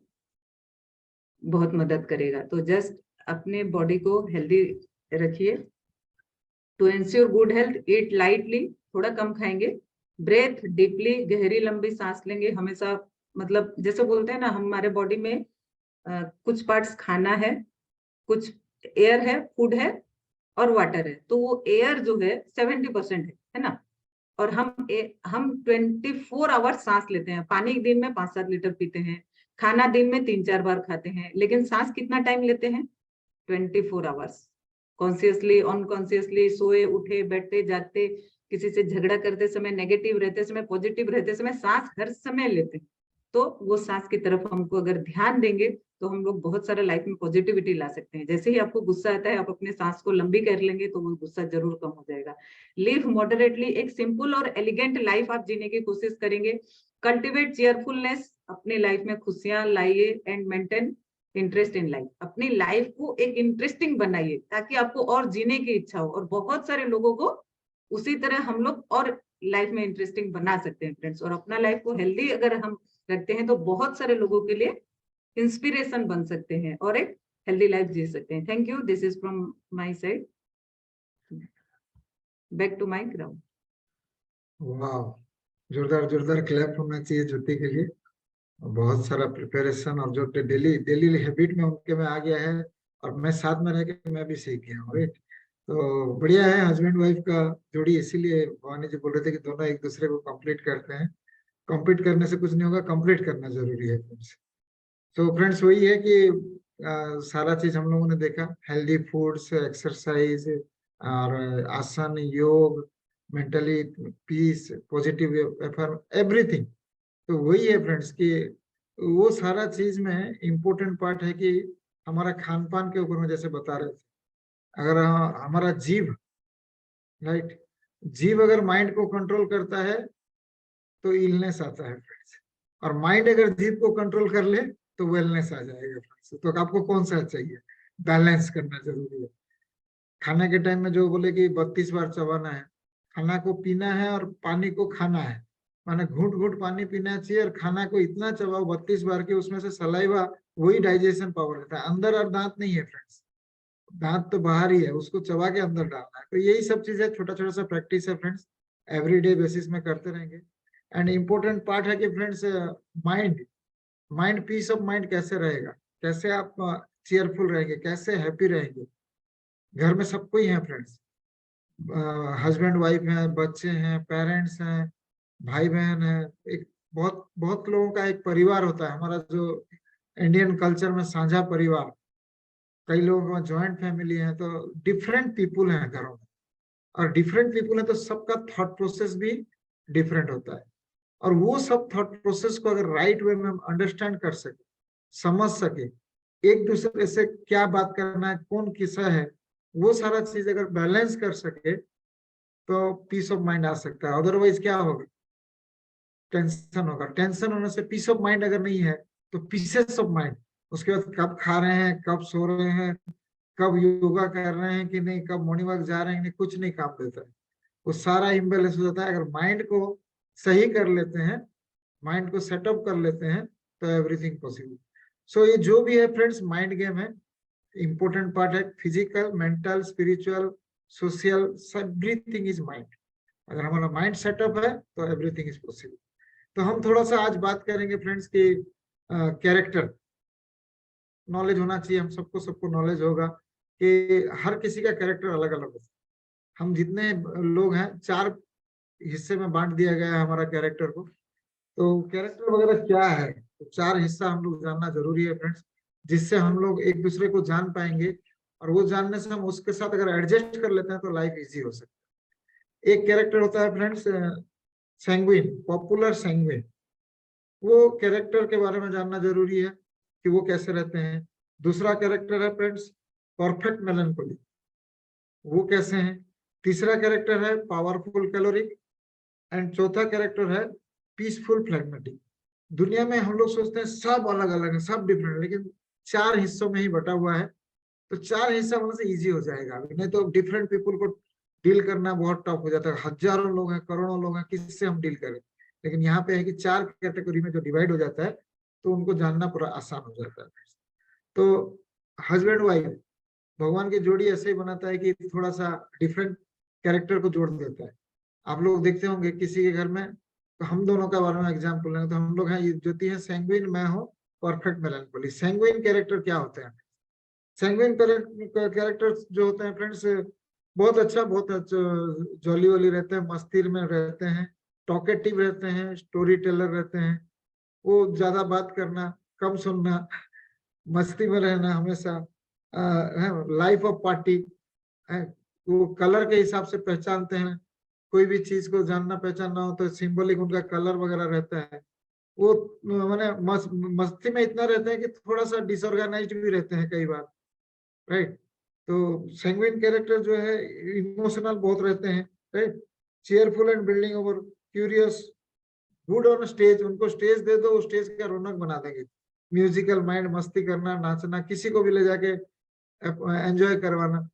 बहुत मदद करेगा। तो जस्ट अपने बॉडी को हेल्दी रखिए। To ensure good health, eat lightly, थोड़ा कम खाएंगे, ब्रेथ डीपली, गहरी लंबी सांस लेंगे हमेशा। मतलब जैसे बोलते हैं ना, हमारे बॉडी में कुछ पार्ट्स खाना है, कुछ एयर है, फूड है और वाटर है। तो वो एयर जो है 70% है ना। और हम 24 आवर सांस लेते हैं। पानी दिन में 5-7 लीटर पीते हैं, खाना दिन में 3-4 बार खाते हैं, लेकिन सांस कितना टाइम लेते हैं? 24 आवर्स। कॉन्शियसली अनकॉन्शियसली, सोए उठे बैठते जागते, किसी से झगड़ा करते समय, नेगेटिव रहते समय, पॉजिटिव रहते समय, सांस हर समय लेते हैं। तो वो सांस की तरफ हमको अगर ध्यान देंगे तो हम लोग बहुत सारा लाइफ में पॉजिटिविटी ला सकते हैं। जैसे ही आपको गुस्सा आता है, आप अपने सांस को लंबी कर लेंगे तो वो गुस्सा जरूर कम हो जाएगा। लिव मॉडरेटली, एक सिंपल और एलिगेंट लाइफ आप जीने की कोशिश करेंगे। कल्टिवेट चेयरफुलनेस, अपनी लाइफ में खुशियां लाइए and maintain interest in life. अपनी लाइफ को एक इंटरेस्टिंग बनाइए ताकि आपको और जीने की इच्छा हो। और बहुत सारे लोगों को उसी तरह हम लोग और लाइफ में इंटरेस्टिंग बना सकते हैं फ्रेंड्स। और अपना लाइफ को हेल्दी अगर हम रखते हैं तो बहुत सारे लोगों के लिए इंस्पिरेशन बन सकते हैं और एक हेल्दी लाइफ जी सकते हैं। Thank you. This is from my side. Back to my ground. वाह, जोरदार जोरदार क्लैप होना चाहिए ज्योति के लिए। बहुत सारा प्रिपरेशन और जो डेली डेली हैबिट में उनके में आ गया है और मैं साथ में रह के मैं भी सीख गया हूँ। राइट, तो बढ़िया है हस्बैंड वाइफ का जोड़ी। इसीलिए भवानी जी बोल रहे थे कि दोनों एक दूसरे को कंप्लीट करते हैं। कंप्लीट करने से कुछ नहीं होगा, कंप्लीट करना जरूरी है। तो फ्रेंड्स वही है कि सारा चीज हम लोगों ने देखा, हेल्दी फूड्स, एक्सरसाइज और आसन, योग, मेंटली पीस, पॉजिटिव एवरीथिंग। तो वही है फ्रेंड्स कि वो सारा चीज में इम्पोर्टेंट पार्ट है कि हमारा खान पान के ऊपर में जैसे बता रहे थे, अगर हमारा जीव, राइट, जीव अगर माइंड को कंट्रोल करता है तो इलनेस आता है फ्रेंड्स, और माइंड अगर जीव को कंट्रोल कर ले तो वेलनेस आ जाएगा फ्रेंड्स। तो आपको कौन सा चाहिए? बैलेंस करना जरूरी है। खाने के टाइम में जो बोले कि 32 बार चबाना है, खाना को पीना है और पानी को खाना है, माने घूट घूट पानी पीना चाहिए और खाना को इतना चबाओ 32 बार के उसमें से सलाइवा वही डाइजेशन पावर देता है। अंदर और दांत नहीं है फ्रेंड्स, दांत तो बाहर ही है, उसको चबा के अंदर डालना है। तो यही सब चीजें छोटा छोटा सा प्रैक्टिस है फ्रेंड्स, एवरीडे बेसिस में करते रहेंगे। एंड इम्पोर्टेंट पार्ट है कि friends mind mind peace of mind कैसे रहेगा, कैसे आप चेयरफुल रहेंगे, कैसे हैप्पी रहेंगे। घर में सबको ही है फ्रेंड्स, हस्बैंड वाइफ है, बच्चे हैं, पेरेंट्स हैं, भाई बहन है, एक बहुत बहुत लोगों का एक परिवार होता है। हमारा जो इंडियन कल्चर में साझा परिवार, कई लोगों का जॉइंट फैमिली है, तो डिफरेंट पीपुल हैं घरों में, और डिफरेंट पीपुल है तो सबका थॉट प्रोसेस भी डिफरेंट होता है। और वो सब थॉट प्रोसेस को अगर राइट वे में हम अंडरस्टैंड कर सके, समझ सके, एक दूसरे से क्या बात करना है, कौन किसा है, वो सारा चीज अगर बैलेंस कर सके तो पीस ऑफ माइंड आ सकता है। अदरवाइज क्या होगा? टेंशन होगा। टेंशन होने से पीस ऑफ माइंड अगर नहीं है तो पीसेस ऑफ माइंड, उसके बाद कब खा रहे हैं, कब सो रहे हैं, कब योगा कर रहे हैं कि नहीं, कब मॉर्निंग वॉक जा रहे हैं कि नहीं, कुछ नहीं काम देता है। वो सारा इम्बेलेंस हो जाता है। अगर माइंड को सही कर लेते हैं, माइंड को सेटअप कर लेते हैं, तो एवरीथिंग पॉसिबल। सो ये जो भी है फ्रेंड्स, माइंड गेम है, इंपॉर्टेंट पार्ट है। Physical, mental, spiritual, social, everything is mind. अगर हमारा माइंड सेटअप है तो एवरीथिंग इज पॉसिबल। तो हम थोड़ा सा आज बात करेंगे फ्रेंड्स की कैरेक्टर नॉलेज होना चाहिए। हम सबको नॉलेज होगा कि हर किसी का कैरेक्टर अलग अलग होता है। हम जितने लोग हैं, 4 हिस्से में बांट दिया गया है हमारा कैरेक्टर को। तो कैरेक्टर वगैरह क्या है, तो 4 हिस्सा हम लोग जानना जरूरी है फ्रेंड्स, जिससे हम लोग एक दूसरे को जान पाएंगे, और वो जानने से हम उसके साथ अगर एडजस्ट कर लेते हैं तो लाइफ इजी हो सकता है। एक कैरेक्टर होता है फ्रेंड्स सैंग्विन, पॉपुलर सैंग्विन। वो कैरेक्टर के बारे में जानना जरूरी है कि वो कैसे रहते हैं। दूसरा कैरेक्टर है फ्रेंड्स परफेक्ट मेलनकोली, वो कैसे हैं। तीसरा कैरेक्टर है पावरफुल कैलोरिक, एंड चौथा कैरेक्टर है पीसफुल फ्लैग्मेटिक। दुनिया में हम लोग सोचते हैं सब अलग अलग है, सब डिफरेंट, लेकिन 4 हिस्सों में ही बटा हुआ है। तो 4 हिस्सा होने से इजी हो जाएगा, नहीं तो डिफरेंट पीपुल को डील करना बहुत टफ हो जाता है। हजारों लोग हैं, करोड़ों लोग हैं, किससे हम डील करें। लेकिन यहाँ पे है कि 4 कैटेगरी में जो डिवाइड हो जाता है तो उनको जानना पूरा आसान हो जाता है। तो हस्बैंड वाइफ, भगवान की जोड़ी ऐसे ही बनाता है कि थोड़ा सा डिफरेंट कैरेक्टर को जोड़ देता है। आप लोग देखते होंगे किसी के घर में, तो हम दोनों का बारे में एग्जाम्पल लेंगे तो हम लोग हैं, ज्योति है सैंग्विन, मैं हूँ परफेक्ट मेलनकोली। सैंग्विन कैरेक्टर क्या होते हैं? सैंग्विन कैरेक्टर जो होते हैं फ्रेंड्स, बहुत अच्छा जॉली वॉली रहते हैं, मस्ती में रहते हैं, टॉकेटिव रहते हैं, स्टोरी टेलर रहते हैं। वो ज्यादा बात करना, कम सुनना, मस्ती में रहना हमेशा, लाइफ ऑफ पार्टी। वो कलर के हिसाब से पहचानते हैं, कोई भी चीज को जानना पहचानना हो तो सिंबलिक उनका कलर वगैरह रहता है। वो माने मस्ती में इतना रहते हैं कि थोड़ा सा डिसऑर्गेनाइज्ड भी रहते हैं कई बार, राइट। तो सैंग्विन कैरेक्टर जो है इमोशनल बहुत रहते हैं, right. Cheerful and building over, curious, good on stage. उनको स्टेज दे दो, स्टेज का रौनक बना देंगे। म्यूजिकल माइंड, मस्ती करना, नाचना, किसी को भी ले जाके एंजॉय करवाना।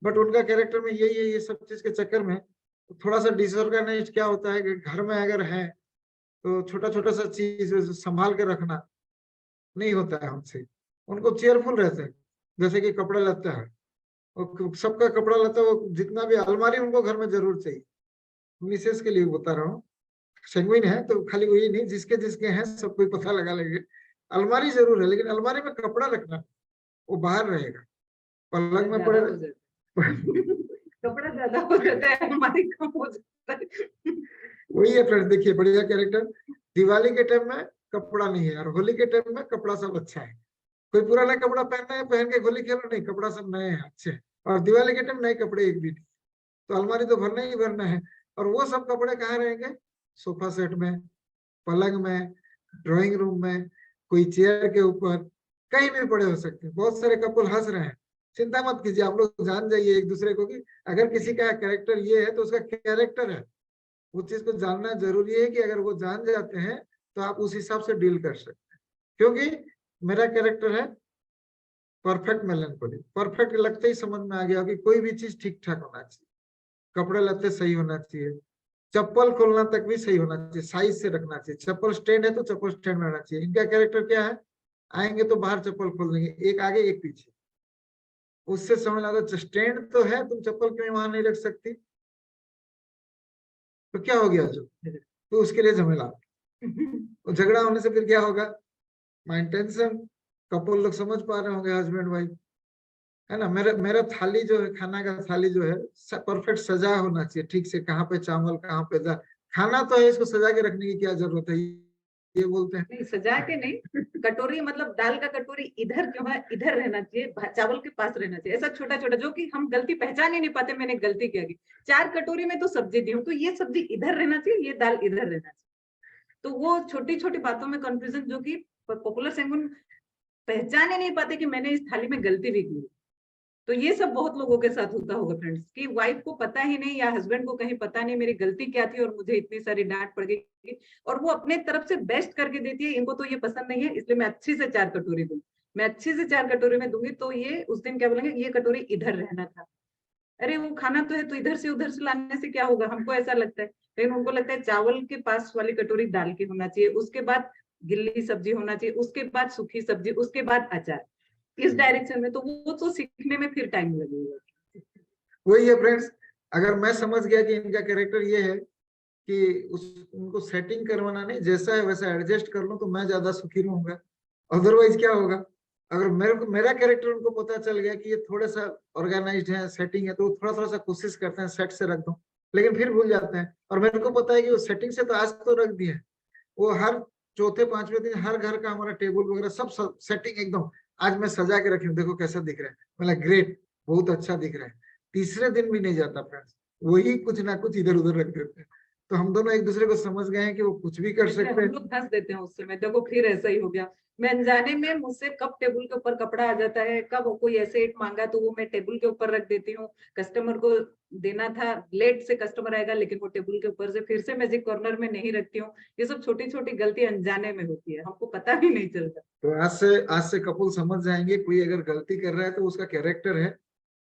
बट उनका कैरेक्टर में यही है, ये सब चीज के चक्कर में थोड़ा सा डिसऑर्गेनाइज क्या होता है कि घर में अगर है तो छोटा छोटा सा चीज संभाल के रखना नहीं होता है हमसे। उनको चेयरफुल रहते हैं, जैसे कि कपड़ा लत्ता है, और सबका कपड़ा लत्ता वो जितना भी, अलमारी उनको घर में जरूर चाहिए। मिसेस के लिए बता रहा हूँ, सैंग्विन है तो खाली वही नहीं, जिसके जिसके हैं सबको पता लगा लेंगे। अलमारी जरूर है, लेकिन अलमारी में कपड़ा रखना वो बाहर रहेगा, पलंग में पड़े कपड़ा ज्यादा हो जाता है, अलमारी कम हो जाता है। वही है फ्रेंड। देखिए बढ़िया कैरेक्टर, दिवाली के टाइम में कपड़ा नहीं है, और होली के टाइम में कपड़ा सब अच्छा है। कोई पुराना कपड़ा पहनना है, पहन के होली खेलो, नहीं, कपड़ा सब नए हैं, अच्छे हैं। और दिवाली के टाइम नए कपड़े एक भी नहीं, तो अलमारी तो भरना ही भरना है। और वो सब कपड़े कहाँ रहेंगे? सोफा सेट में, पलंग में, ड्राइंग रूम में, कोई चेयर के ऊपर, कहीं भी पड़े हो सकते हैं। बहुत सारे कपल हंस रहे हैं, चिंता मत कीजिए, आप लोग जान जाइए एक दूसरे को कि अगर किसी का कैरेक्टर ये है तो उसका कैरेक्टर है। वो चीज को जानना जरूरी है कि अगर वो जान जाते हैं तो आप उस हिसाब से डील कर सकते हैं। क्योंकि मेरा कैरेक्टर है परफेक्ट मेलनकोली। परफेक्ट लगते ही समझ में आ गया कि कोई भी चीज ठीक ठाक होना चाहिए, कपड़े लत्ते सही होना चाहिए, चप्पल खोलना तक भी सही होना चाहिए, साइज से रखना चाहिए। चप्पल स्टैंड है तो चप्पल स्टैंड में रहना चाहिए। इनका कैरेक्टर क्या है? आएंगे तो बाहर चप्पल खोल देंगे, एक आगे एक पीछे। उससे समझ लगा स्टैंड तो है, तुम चप्पल क्यों वहां नहीं रख सकती? तो क्या हो गया जो, तो उसके लिए झमेला। तो झगड़ा होने से फिर क्या होगा? Mind tension. कपल लोग समझ पा रहे होंगे, हस्बैंड वाइफ, है ना। मेरा मेरा थाली जो है, खाना का थाली जो है, परफेक्ट सजा होना चाहिए ठीक से। कहाँ पे चावल, कहाँ पे दाल, खाना तो है, इसको सजा के रखने की क्या जरूरत है, ये बोलते हैं। नहीं, सजा के नहीं, कटोरी मतलब दाल का कटोरी इधर क्यों है, इधर रहना चाहिए, चावल के पास रहना चाहिए। ऐसा छोटा छोटा जो कि हम गलती पहचान ही नहीं पाते, मैंने गलती क्या की। 4 कटोरी में तो सब्जी दी हूँ, तो ये सब्जी इधर रहना चाहिए, ये दाल इधर रहना चाहिए। तो वो छोटी छोटी बातों में कंफ्यूजन, जो कि पॉपुलर सेंगुइन पहचान ही नहीं पाते कि मैंने इस थाली में गलती भी की। तो ये सब बहुत लोगों के साथ होता होगा फ्रेंड्स, कि वाइफ को पता ही नहीं या हस्बैंड को कहीं पता नहीं मेरी गलती क्या थी और मुझे इतनी सारी डांट पड़ गई, और वो अपने तरफ से बेस्ट करके देती है। इनको तो ये पसंद नहीं है, इसलिए मैं अच्छी से 4 कटोरी दूंगी, मैं अच्छी से 4 कटोरी में दूंगी। तो ये उस दिन क्या बोलेंगे, ये कटोरी इधर रहना था। अरे वो खाना तो है, तो इधर से उधर से लाने से क्या होगा, हमको ऐसा लगता है। लेकिन उनको लगता है चावल के पास वाली कटोरी दाल की होना चाहिए, उसके बाद गिल्ली सब्जी होना चाहिए, उसके बाद सूखी सब्जी, उसके बाद अचार, इस डायरेक्शन में। तो वो तो सीखने में फिर टाइम लगेगा। वही है फ्रेंड्स, अगर मैं समझ गया कि इनका कैरेक्टर ये है कि उनको सेटिंग करवाना नहीं, जैसा है वैसा एडजस्ट कर लो, तो मैं ज्यादा सुखी रहूंगा। अदरवाइज क्या होगा? अगर मेरा कैरेक्टर उनको पता चल गया कि ये थोड़ा सा ऑर्गेनाइज्ड है, सेटिंग है, तो वो थोड़ा थोड़ा सा कोशिश करते हैं सेट से रख दो, लेकिन फिर भूल जाते हैं। और मेरे को पता है कि वो सेटिंग से तो आज तो रख दिए, वो हर चौथे पांचवें दिन हर घर का हमारा टेबल वगैरह सब सेटिंग एकदम, आज मैं सजा के रखी हूँ, देखो कैसा दिख रहा है, मतलब ग्रेट, बहुत अच्छा दिख रहा है। तीसरे दिन भी नहीं जाता फ्रेंड्स, वही कुछ ना कुछ इधर उधर रख देते हैं। तो हम दोनों एक दूसरे को समझ गए हैं कि वो कुछ भी कर सकते हम हैं। लोग हंस देते हैं उस समय, देखो फिर ऐसा ही हो गया। मैं अनजाने में मुझसे कब टेबल के ऊपर कपड़ा आ जाता है, कब कोई ऐसे एट मांगा तो वो मैं टेबल के ऊपर रख देती हूँ। कस्टमर को देना था, लेट से कस्टमर आएगा, लेकिन वो टेबल के ऊपर से फिर से मैजिक कॉर्नर में नहीं रखती हूँ। ये सब छोटी छोटी गलती अनजाने में होती है, हमको पता भी नहीं चलता। तो आज से कपल समझ जाएंगे, कोई अगर गलती कर रहा है तो उसका कैरेक्टर है,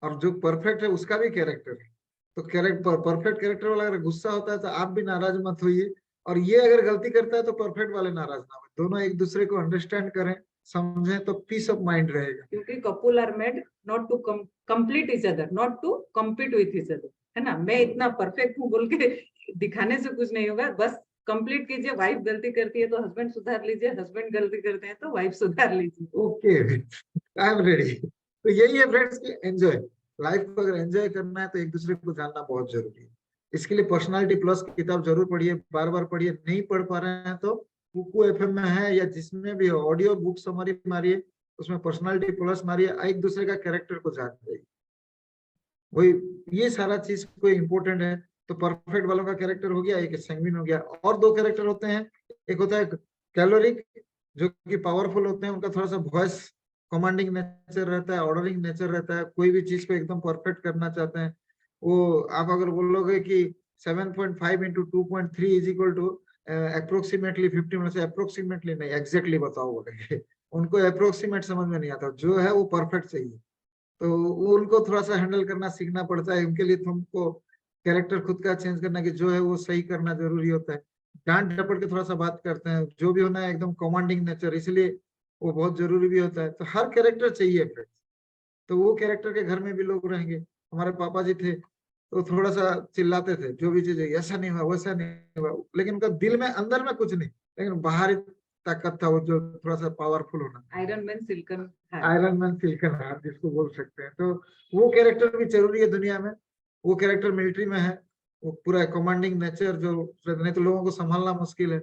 और जो परफेक्ट है उसका भी कैरेक्टर है। तो परफेक्ट कैरेक्टर वाला अगर गुस्सा होता है तो आप भी नाराज मत होइए, और ये अगर गलती करता है तो परफेक्ट वाले नाराज ना हो। दोनों एक दूसरे को अंडरस्टैंड करें, समझें, तो पीस ऑफ माइंड रहेगा। क्योंकि couple are made not to complete each other, not to compete with each other, है ना। मैं इतना परफेक्ट हूँ बोल के दिखाने से कुछ नहीं होगा, बस कंप्लीट कीजिए। वाइफ गलती करती है तो हस्बैंड सुधार लीजिए, हस्बैंड गलती करते हैं तो वाइफ सुधार लीजिए। Okay, I am ready. तो यही है फ्रेंड्स की एंजॉय लाइफ को, अगर एंजॉय करना है तो एक दूसरे को जानना बहुत जरूरी है। इसके लिए पर्सनालिटी प्लस की किताब जरूर पढ़िए, बार बार पढ़िए। नहीं पढ़ पा रहे हैं तो कुकू एफएम में है या जिसमें भी ऑडियो बुक समरी मारिए, उसमें पर्सनालिटी प्लस मारिए, एक दूसरे का कैरेक्टर को जान जाइए। वही, ये सारा चीज कोई इंपॉर्टेंट है। तो परफेक्ट वालों का कैरेक्टर हो गया, एक सैंग्विन हो गया। और 2 कैरेक्टर होते हैं, एक होता है कैलोरिक, जो कि पावरफुल होते हैं, उनका थोड़ा सा वॉइस कमांडिंग नेचर रहता है, ऑर्डरिंग नेचर रहता है, कोई भी चीज को एकदम परफेक्ट करना चाहते हैं। वो आप अगर बोलोगे कि 7.5 into 2.3 is equal to approximately 50, मतलब अप्रोक्सीमेटली नहीं, एग्जैक्टली बताओ बोलेंगे। उनको अप्रोक्सीमेट समझ में नहीं आता, जो है वो परफेक्ट चाहिए। तो वो उनको थोड़ा सा हैंडल करना सीखना पड़ता है। उनके लिए तुमको कैरेक्टर खुद का चेंज करना, कि जो है वो सही करना जरूरी होता है। डांट डपट के थोड़ा सा बात करते हैं, जो भी होना है एकदम कमांडिंग नेचर, इसलिए वो बहुत जरूरी भी होता है। तो हर कैरेक्टर चाहिए फ्रेंड्स। तो वो कैरेक्टर के घर में भी लोग रहेंगे। हमारे पापा जी थे तो थोड़ा सा चिल्लाते थे, जो भी चीज है ऐसा नहीं हुआ वैसा नहीं हुआ, लेकिन उनका दिल में अंदर में कुछ नहीं, लेकिन बाहरी ताकत था वो, जो थोड़ा सा पावरफुल होना। Iron man silken, iron man silken heart जिसको बोल सकते हैं। तो वो कैरेक्टर भी जरूरी है दुनिया में। वो कैरेक्टर मिलिट्री में है, वो पूरा कमांडिंग नेचर, जो नहीं तो लोगों को संभालना मुश्किल है।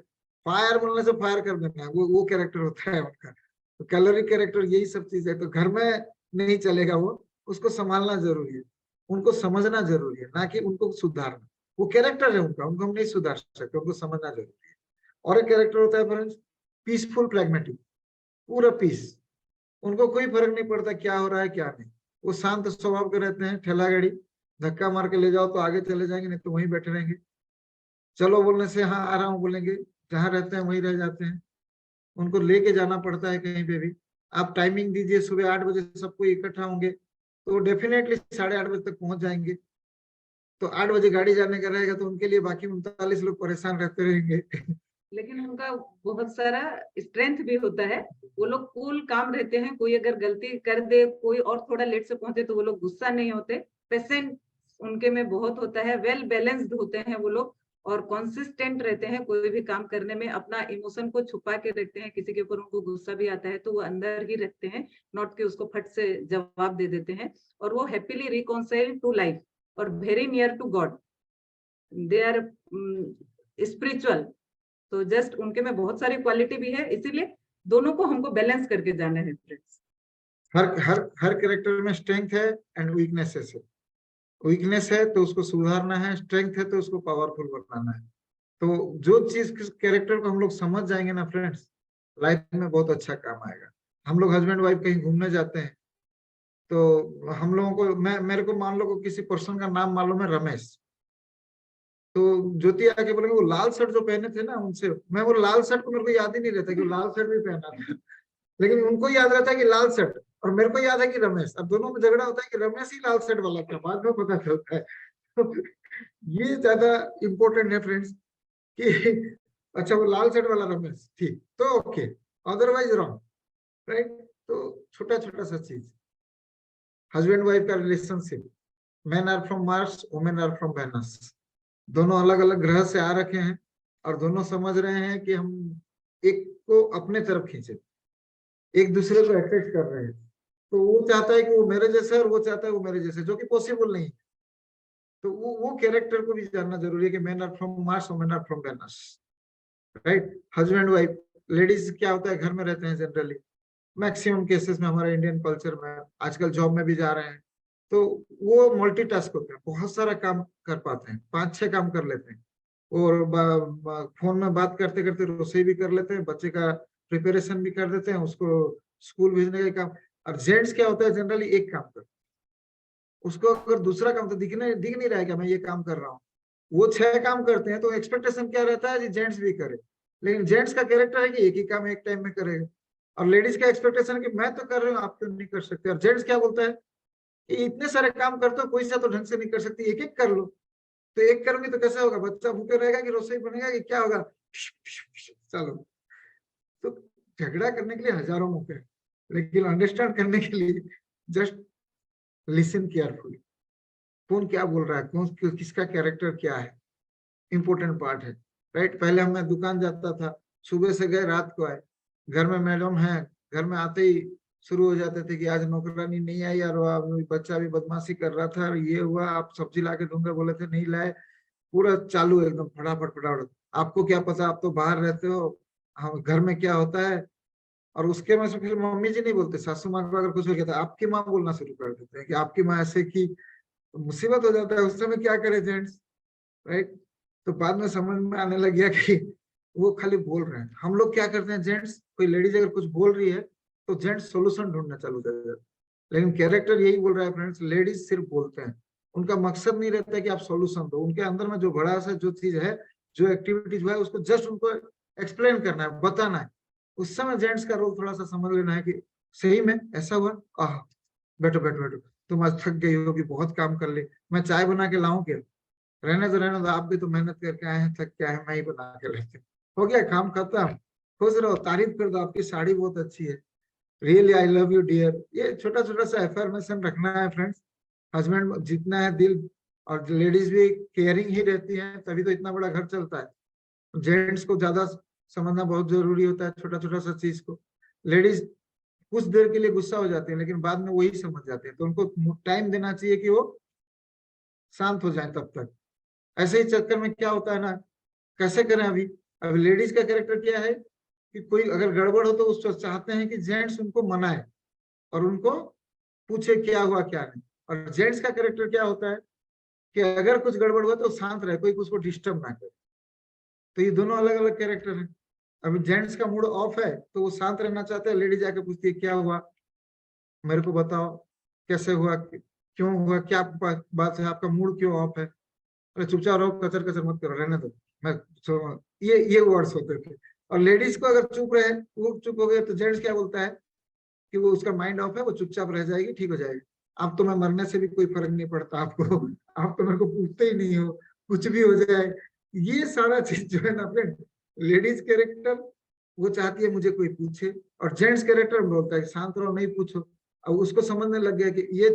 फायर बोलने से फायर कर देना है, वो कैरेक्टर होता है उनका। तो कैलोरी कैरेक्टर यही सब चीज है। तो घर में नहीं चलेगा, वो उसको संभालना जरूरी है, उनको समझना जरूरी है, ना कि उनको सुधारना। वो कैरेक्टर है उनका, उनको हम नहीं सुधार सकते, उनको समझना जरूरी है। और एक कैरेक्टर होता है फ्रेंड्स पीसफुल प्रैग्मेटिक, पूरा पीस, उनको कोई फर्क नहीं पड़ता क्या हो रहा है क्या नहीं। वो शांत स्वभाव के रहते हैं, ठेला गाड़ी धक्का मार के ले जाओ तो आगे चले जाएंगे, नहीं तो वहीं बैठे रहेंगे। चलो बोलने से हाँ आ रहा हूँ बोलेंगे, जहाँ रहते हैं वहीं रह जाते हैं। उनको लेके जाना पड़ता है कहीं पे भी। आप टाइमिंग दीजिए सुबह 8 बजे सबको इकट्ठा होंगे, तो डेफिनेटली 8:30 बजे तक पहुंच जाएंगे। तो 8 बजे गाड़ी जाने का रहेगा तो उनके लिए बाकी 39 लोग परेशान रहते रहेंगे। लेकिन उनका बहुत सारा स्ट्रेंथ भी होता है। वो लोग कूल काम रहते हैं, कोई अगर गलती कर दे, कोई और थोड़ा लेट से पहुंचे तो वो लोग गुस्सा नहीं होते। पेशेंट उनके में बहुत होता है, वेल बैलेंस्ड होते हैं वो लोग, और कॉन्सिस्टेंट रहते हैं कोई भी काम करने में। अपना इमोशन को छुपा के रखते हैं, किसी के ऊपर उनको गुस्सा भी आता है तो वो अंदर ही रखते हैं, नॉट कि उसको फट से जवाब दे देते हैं। और वो हैप्पीली रिकॉन्साइल टू लाइफ और very near to God, they are spiritual. तो जस्ट उनके में बहुत सारी क्वालिटी भी है, इसीलिए दोनों को हमको बैलेंस करके जाना है फ्रेंड्स। हर कैरेक्टर में स्ट्रेंथ है एंड वीकनेसेस है। वीकनेस है तो उसको सुधारना है, स्ट्रेंथ है तो उसको पावरफुल बनाना है। तो जो चीज कैरेक्टर को हम लोग समझ जाएंगे ना फ्रेंड्स, लाइफ में बहुत अच्छा काम आएगा। हम लोग हस्बैंड वाइफ कहीं घूमने जाते हैं, तो हम लोगों को मेरे को मान लो को किसी पर्सन का नाम मालूम है रमेश, तो ज्योति आके बोलेंगे वो लाल शर्ट जो पहने थे ना उनसे, मैं वो लाल शर्ट को मेरे को याद ही नहीं रहता कि वो लाल शर्ट भी पहना था, लेकिन उनको याद रहता है कि लाल शर्ट, और मेरे को याद है कि रमेश। अब दोनों में झगड़ा होता है कि रमेश ही लाल शर्ट वाला था, बाद में पता चलता है। तो ये ज्यादा इम्पोर्टेंट है फ्रेंड्स कि अच्छा वो लाल शर्ट वाला रमेश ठीक तो ओके, अदरवाइज रॉन्ग, राइट। तो छोटा छोटा सा चीज, हस्बैंड वाइफ का relationship, man are from Mars, women are from Venus, दोनों अलग अलग ग्रह से आ रखे हैं और दोनों समझ रहे हैं कि हम एक को अपने तरफ खींचे, एक दूसरे को अट्रैक्ट कर रहे हैं। तो वो चाहता है कि वो मेरे जैसे और वो चाहता है वो मेरे जैसे, जो कि पॉसिबल नहीं है। तो वो कैरेक्टर को भी जानना जरूरी है कि man are from Mars, women are from Venus, right. Husband wife, ladies क्या होता है घर में रहते हैं जनरली, मैक्सिमम केसेस में हमारे इंडियन कल्चर में, आजकल जॉब में भी जा रहे हैं, तो वो मल्टीटास्क होते हैं, बहुत सारा काम कर पाते हैं, 5-6 काम कर लेते हैं। और फोन में बात करते करते रसोई भी कर लेते हैं, बच्चे का प्रिपरेशन भी कर देते हैं, उसको स्कूल भेजने का काम। और जेंट्स क्या होता है जनरली एक काम करते, उसको अगर दूसरा काम तो दिख नहीं रहा है कि मैं ये काम कर रहा हूँ, वो 6 काम करते हैं। तो एक्सपेक्टेशन क्या रहता है कि जेंट्स भी करे, लेकिन जेंट्स का कैरेक्टर है कि एक ही काम एक टाइम में करेगा। और लेडीज का एक्सपेक्टेशन है कि मैं तो कर रही हूँ, आप क्यों नहीं कर सकते। और जेंट्स क्या बोलता है कि इतने सारे काम करते हो, कोई सा तो ढंग से नहीं कर सकती, एक एक कर लो। तो एक करूंगी तो कैसा होगा, बच्चा भूखे रहेगा कि रसोई बनेगा कि क्या होगा, चलो। तो झगड़ा करने के लिए हजारों मौके हैं, लेकिन अंडरस्टैंड करने के लिए जस्ट लिसन केयरफुली, कौन क्या बोल रहा है, कौन किसका कैरेक्टर क्या है, इंपॉर्टेंट पार्ट है, राइट। पहले हम मैं दुकान जाता था, सुबह से गए रात को आए, घर में मैडम है, घर में आते ही शुरू हो जाते थे कि आज नौकरानी नहीं आई यार, बच्चा भी बदमाशी कर रहा था और ये हुआ, आप सब्जी ला के दूंगा बोले थे नहीं लाए, पूरा चालू एकदम फटाफट फटाफट। आपको क्या पता, आप तो बाहर रहते हो, हम घर में क्या होता है। और उसके में से फिर मम्मी जी नहीं बोलते, सासू माँ को अगर कुछ हो गया था आपकी माँ बोलना शुरू कर देते हैं कि आपकी माँ ऐसे की, मुसीबत हो जाता है उस समय, क्या करे जेंट्स, राइट। तो बाद में समझ में आने लग गया कि वो खाली बोल रहे हैं। हम लोग क्या करते हैं जेंट्स, कोई लेडीज अगर कुछ बोल रही है तो जेंट्स सोल्यूशन ढूंढना चालू कर देते हैं। लेकिन कैरेक्टर यही बोल रहा है फ्रेंड्स, लेडीज सिर्फ बोलते हैं, उनका मकसद नहीं रहता है कि आप सोल्यूशन दो, उनके अंदर में जो बड़ा सा जो चीज है, जो एक्टिविटीज है, उसको जस्ट उनको एक्सप्लेन करना है, बताना है। उस समय जेंट्स का रोल थोड़ा सा समझ लेना है कि सही में ऐसा हुआ, आह बैठो बैठो बैठो, तुम आज थक गई होगी, बहुत काम कर ली, मैं चाय बना के लाऊं क्या, रहने दो, आप भी तो मेहनत करके आए हैं, थक के आए हैं, मैं ही बना के लेते, हो गया काम खत्म, खुश रहो, तारीफ कर दो, आपकी साड़ी बहुत अच्छी है, really I love you dear. ये छोटा छोटा सा एफर्मेशन रखना है फ्रेंड्स। हस्बैंड जितना है दिल, और लेडीज भी केयरिंग ही रहती है, तभी तो इतना बड़ा घर चलता है। जेंट्स को ज्यादा समझना बहुत जरूरी होता है छोटा छोटा सा चीज को। लेडीज कुछ देर के लिए गुस्सा हो जाती है, लेकिन बाद में वही समझ जाते हैं, तो उनको टाइम देना चाहिए कि वो शांत हो जाए तब तक। ऐसे ही चक्कर में क्या होता है ना, कैसे करें अभी, अब लेडीज का कैरेक्टर क्या है कि कोई अगर गड़बड़ हो तो उसको चाहते हैं कि जेंट्स उनको मनाए और उनको पूछे क्या हुआ क्या नहीं। और जेंट्स का कैरेक्टर क्या होता है कि अगर कुछ गड़बड़ हुआ तो शांत रहे, कोई उसको डिस्टर्ब ना करे। तो ये दोनों अलग अलग कैरेक्टर है। अभी जेंट्स का मूड ऑफ है तो वो शांत रहना चाहते हैं, लेडीज आके पूछती है क्या हुआ, मेरे को बताओ कैसे हुआ, क्यों हुआ, क्या बात है, आपका मूड क्यों ऑफ है। अरे चुपचाप रहो, कचर कचर मत करो, रहने दो, मैं ये वर्ड्स होते थे। और लेडीज को अगर चुप रहे, वो चुप हो गए तो जेंट्स क्या बोलता है कि वो उसका माइंड ऑफ है, वो चुपचाप रह जाएगी, ठीक हो जाएगी। अब तो मैं मरने से भी कोई फर्क नहीं पड़ता आपको, आप तो मेरे को पूछते ही नहीं हो, कुछ भी हो जाए। ये सारा चीज जो है ना फ्रेंड, लेडीज कैरेक्टर वो चाहती है मुझे कोई पूछे, और जेंट्स कैरेक्टर बोलता है शांत रहो, नहीं पूछो। अब उसको समझने लग गया कि ये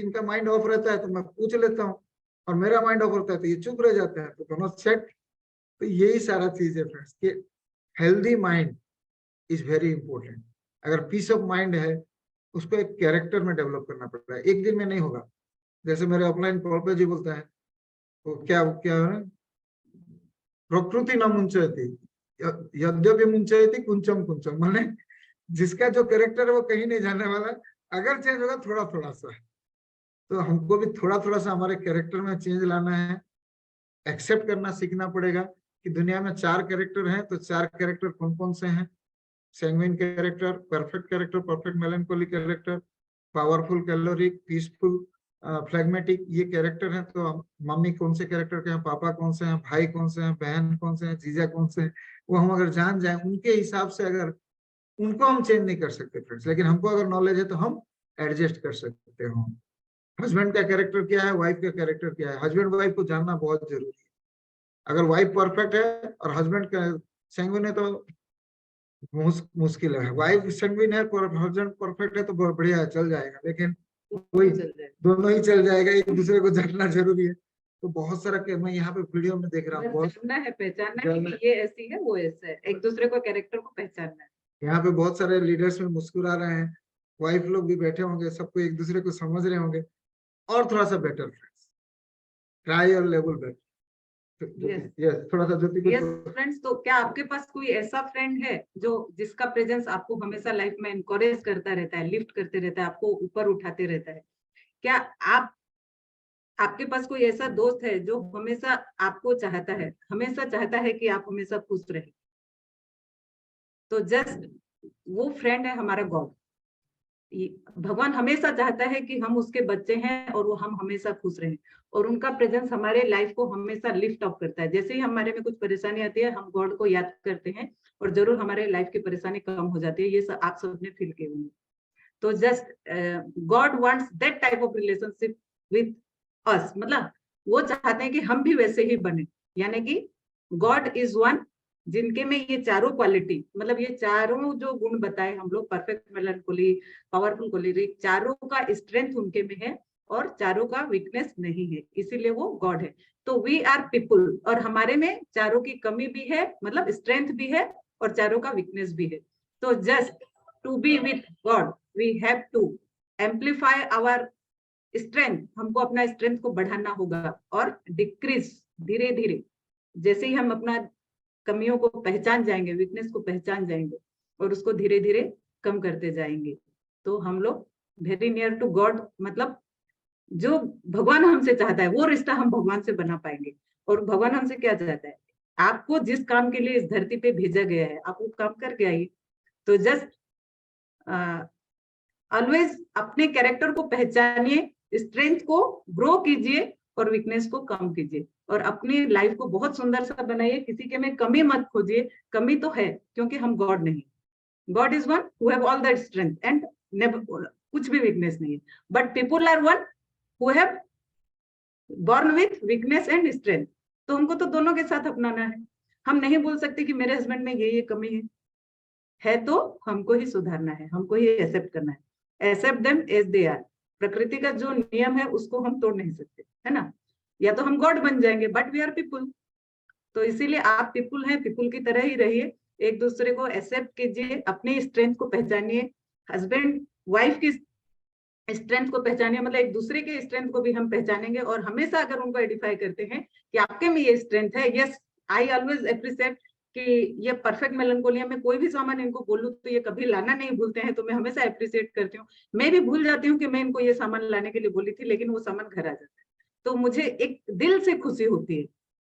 इनका माइंड ऑफ रहता है तो मैं पूछ लेता हूँ, और मेरा माइंड ऑफ होता है तो ये चुप रह जाते हैं, तो दोनों सेट। तो यही सारा चीज है फ्रेंड्स कि healthy mind is very important. अगर पीस ऑफ माइंड है उसको एक कैरेक्टर में डेवलप करना पड़ता है, एक दिन में नहीं होगा। जैसे मेरे ऑफलाइन कॉल पे जी बोलता है तो क्या क्या है, प्रकृति न मुंचयति यद्यपि मुंचयति कुंचम कुंचम, माने जिसका जो कैरेक्टर है वो कहीं नहीं जाने वाला, अगर चेंज होगा थोड़ा थोड़ा सा। तो हमको भी थोड़ा थोड़ा सा हमारे कैरेक्टर में चेंज लाना है, एक्सेप्ट करना सीखना पड़ेगा कि दुनिया में 4 कैरेक्टर हैं, तो 4 कैरेक्टर कौन कौन से हैं। Sanguine character, perfect character, perfect melancholy character, powerful choleric, peaceful, phlegmatic, ये कैरेक्टर हैं। तो मम्मी कौन से कैरेक्टर के हैं, पापा कौन से हैं, भाई कौन से हैं, बहन कौन से हैं, जीजा कौन से हैं, वो हम अगर जान जाए उनके हिसाब से, अगर उनको हम चेंज नहीं कर सकते फ्रेंड्स, लेकिन हमको अगर नॉलेज है तो हम एडजस्ट कर सकते हो। हस्बैंड का कैरेक्टर क्या है, वाइफ का कैरेक्टर क्या है, हस्बैंड वाइफ को जानना बहुत जरूरी है। अगर वाइफ परफेक्ट है और हस्बैंड का सैंग्विन है तो मुश्किल है। वाइफ सैंग्विन है पर हस्बैंड परफेक्ट है तो बढ़िया है, चल जाएगा, लेकिन कोई दोनों ही चल जाएगा, एक दूसरे को जानना जरूरी है। तो बहुत सारा मैं यहाँ पे वीडियो में देख रहा हूँ, जानना है, पहचानना है कि ये ऐसी है वो ऐसा है, एक दूसरे को कैरेक्टर को पहचानना है। यहाँ पे बहुत सारे लीडर्स में मुस्कुरा रहे हैं, वाइफ लोग भी बैठे होंगे, सबको एक दूसरे को समझ रहे होंगे। और थोड़ा सा better friends, try your level better. थोड़ा सा फ्रेंड्स, तो क्या आपके पास कोई ऐसा फ्रेंड है जो जिसका प्रेजेंस आपको हमेशा लाइफ में एनकरेज करता रहता है, लिफ्ट करते रहता है, आपको ऊपर उठाते रहता है? क्या आपके पास कोई ऐसा दोस्त है जो हमेशा आपको चाहता है, हमेशा चाहता है कि आप हमेशा खुश रहे? तो जस्ट वो फ्रेंड है हमारा गॉड। भगवान हमेशा चाहता है कि हम उसके बच्चे हैं और वो हम हमेशा खुश रहें, और उनका प्रेजेंस हमारे लाइफ को हमेशा लिफ्ट अप करता है। जैसे ही हमारे में कुछ परेशानी आती है, हम गॉड को याद करते हैं और जरूर हमारे लाइफ की परेशानी कम हो जाती है। ये आप सबने फील किए होंगे। तो just God wants that type of relationship with us, मतलब वो चाहते हैं कि हम भी वैसे ही बने। यानी कि गॉड इज वन जिनके में ये चारों क्वालिटी, मतलब ये चारों जो गुण बताए हम लोग, परफेक्ट मेलैंकोली, पावरफुल कोलेरिक, चारों का स्ट्रेंथ उनके में है और चारों का वीकनेस नहीं है, इसीलिए वो गॉड है। तो वी आर पीपुल, और हमारे में चारों की कमी भी है, मतलब स्ट्रेंथ भी है और चारों का वीकनेस भी है। तो just to be with God we have to amplify our strength, हमको अपना स्ट्रेंथ को बढ़ाना होगा और डिक्रीज धीरे धीरे। जैसे ही हम अपना कमियों को पहचान जाएंगे, वीकनेस को पहचान जाएंगे और उसको धीरे धीरे कम करते जाएंगे, तो हम लोग वेरी नियर टू गॉड, मतलब जो भगवान हमसे चाहता है वो रिश्ता हम भगवान से बना पाएंगे। और भगवान हमसे क्या चाहता है? आपको जिस काम के लिए इस धरती पे भेजा गया है, आप वो काम करके आइए। तो जस्ट ऑलवेज अपने कैरेक्टर को पहचानिए, स्ट्रेंथ को ग्रो कीजिए और वीकनेस को कम कीजिए, और अपनी लाइफ को बहुत सुंदर सा बनाइए। किसी के में कमी मत खोजिए, कमी तो है क्योंकि हम गॉड नहीं, God is one who have all that strength and never, कुछ भी वीकनेस नहीं है। But people are one who have born with weakness and strength. तो हमको तो दोनों के साथ अपनाना है। हम नहीं बोल सकते कि मेरे हस्बैंड में ये कमी है तो हमको ही सुधारना है, हमको ही एक्सेप्ट करना है। Accept them as they are. प्रकृति का जो नियम है उसको हम तोड़ नहीं सकते, है ना? या तो हम गॉड बन जाएंगे, बट वी आर पीपुल। तो इसीलिए आप पीपुल हैं, पीपुल की तरह ही रहिए, एक दूसरे को एक्सेप्ट कीजिए, अपनी स्ट्रेंथ को पहचानिए, हस्बैंड वाइफ की स्ट्रेंथ को पहचानिए, मतलब एक दूसरे के स्ट्रेंथ को भी हम पहचानेंगे। और हमेशा अगर उनको आइडेंटिफाई करते हैं कि आपके में ये स्ट्रेंथ है, यस आई ऑलवेज अप्रिशिएट कि ये परफेक्ट मेलनकोलिया में कोई भी सामान इनको बोलूं तो ये कभी लाना नहीं भूलते हैं, तो मैं हमेशा अप्रिशिएट करती हूँ। मैं भी भूल जाती हूँ कि मैं इनको ये सामान लाने के लिए बोली थी, लेकिन वो सामान घर आ जाता है, तो मुझे एक दिल से खुशी होती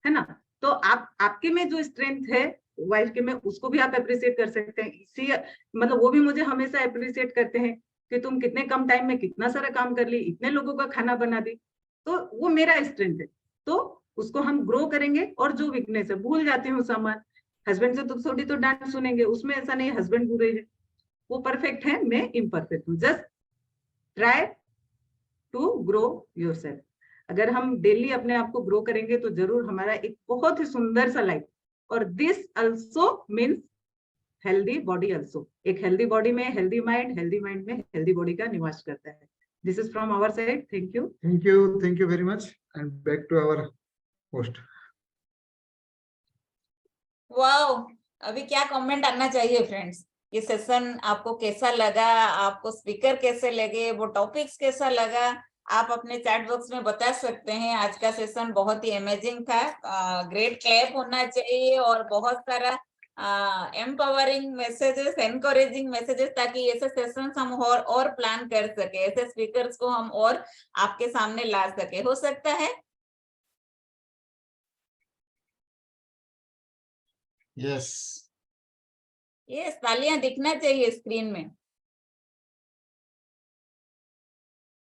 है ना। तो आपके में जो स्ट्रेंथ है वाइफ के में, उसको भी आप अप्रिशिएट कर सकते हैं। इसी मतलब वो भी मुझे हमेशा अप्रिशिएट करते हैं कि तुम कितने कम टाइम में कितना सारा काम कर ली, इतने लोगों का खाना बना दी। तो वो मेरा स्ट्रेंथ है, तो उसको हम ग्रो करेंगे। और जो वीकनेस है, भूल जाते हैं सामान, हस्बैंड से तो थोड़ी तो डांट सुनेंगे, उसमें ऐसा नहीं हस्बैंड बुरे है, वो परफेक्ट है, मैं इम्परफेक्ट हूँ। Just try to grow yourself. अगर हम डेली अपने आप को ग्रो करेंगे तो जरूर हमारा एक बहुत ही सुंदर सा लाइफ। और this also means healthy body also. एक हेल्दी बॉडी में हेल्दी माइंड में हेल्दी बॉडी का निवास करता है। This is from our side. Thank you. Thank you very much. And back to our host. Wow, अभी क्या कमेंट आना चाहिए फ्रेंड्स? ये सेशन आपको कैसा लगा, आपको स्पीकर कैसे लगे, वो टॉपिक्स कैसा लगा, आप अपने चैट बॉक्स में बता सकते हैं। आज का सेशन बहुत ही अमेजिंग था, ग्रेट क्लैप होना चाहिए और बहुत सारा एम्पावरिंग मैसेजेस, एनकरेजिंग मैसेजेस, ताकि ऐसे सेशंस हम और प्लान कर सके, ऐसे स्पीकर्स को हम और आपके सामने ला सके। हो सकता है? Yes. ये तालियां दिखना चाहिए स्क्रीन में।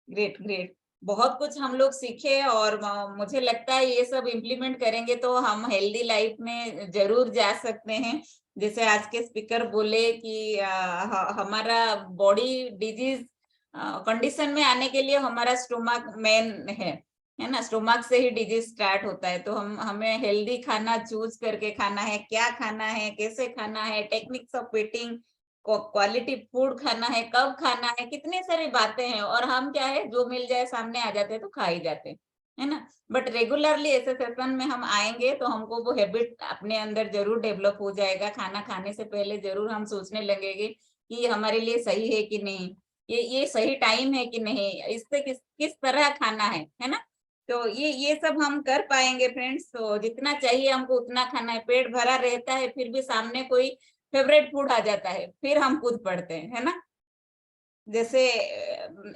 ग्रेट ग्रेट, बहुत कुछ हम लोग सीखे और मुझे लगता है ये सब इम्प्लीमेंट करेंगे तो हम हेल्दी लाइफ में जरूर जा सकते हैं। जैसे आज के स्पीकर बोले कि हमारा बॉडी डिजीज कंडीशन में आने के लिए हमारा स्टोमक मेन है ना, स्टोमक से ही डिजीज स्टार्ट होता है। तो हमें हेल्दी खाना चूज करके खाना है, क्या खाना है, कैसे खाना है, techniques of eating, quality food खाना है, कब खाना है, कितने सारी बातें हैं। और हम क्या है, जो मिल जाए सामने आ जाते हैं तो खा ही जाते हैं, है ना। बट रेगुलरली ऐसे सेशन में हम आएंगे तो हमको वो हैबिट अपने अंदर जरूर डेवलप हो जाएगा। खाना खाने से पहले जरूर हम सोचने लगेंगे कि ये हमारे लिए सही है कि नहीं, ये सही टाइम है कि नहीं, इससे किस तरह खाना है ना। तो ये सब हम कर पाएंगे फ्रेंड्स। तो जितना चाहिए हमको उतना खाना है। पेट भरा रहता है फिर भी सामने कोई फेवरेट फूड आ जाता है, फिर हम कूद पड़ते हैं, है ना। जैसे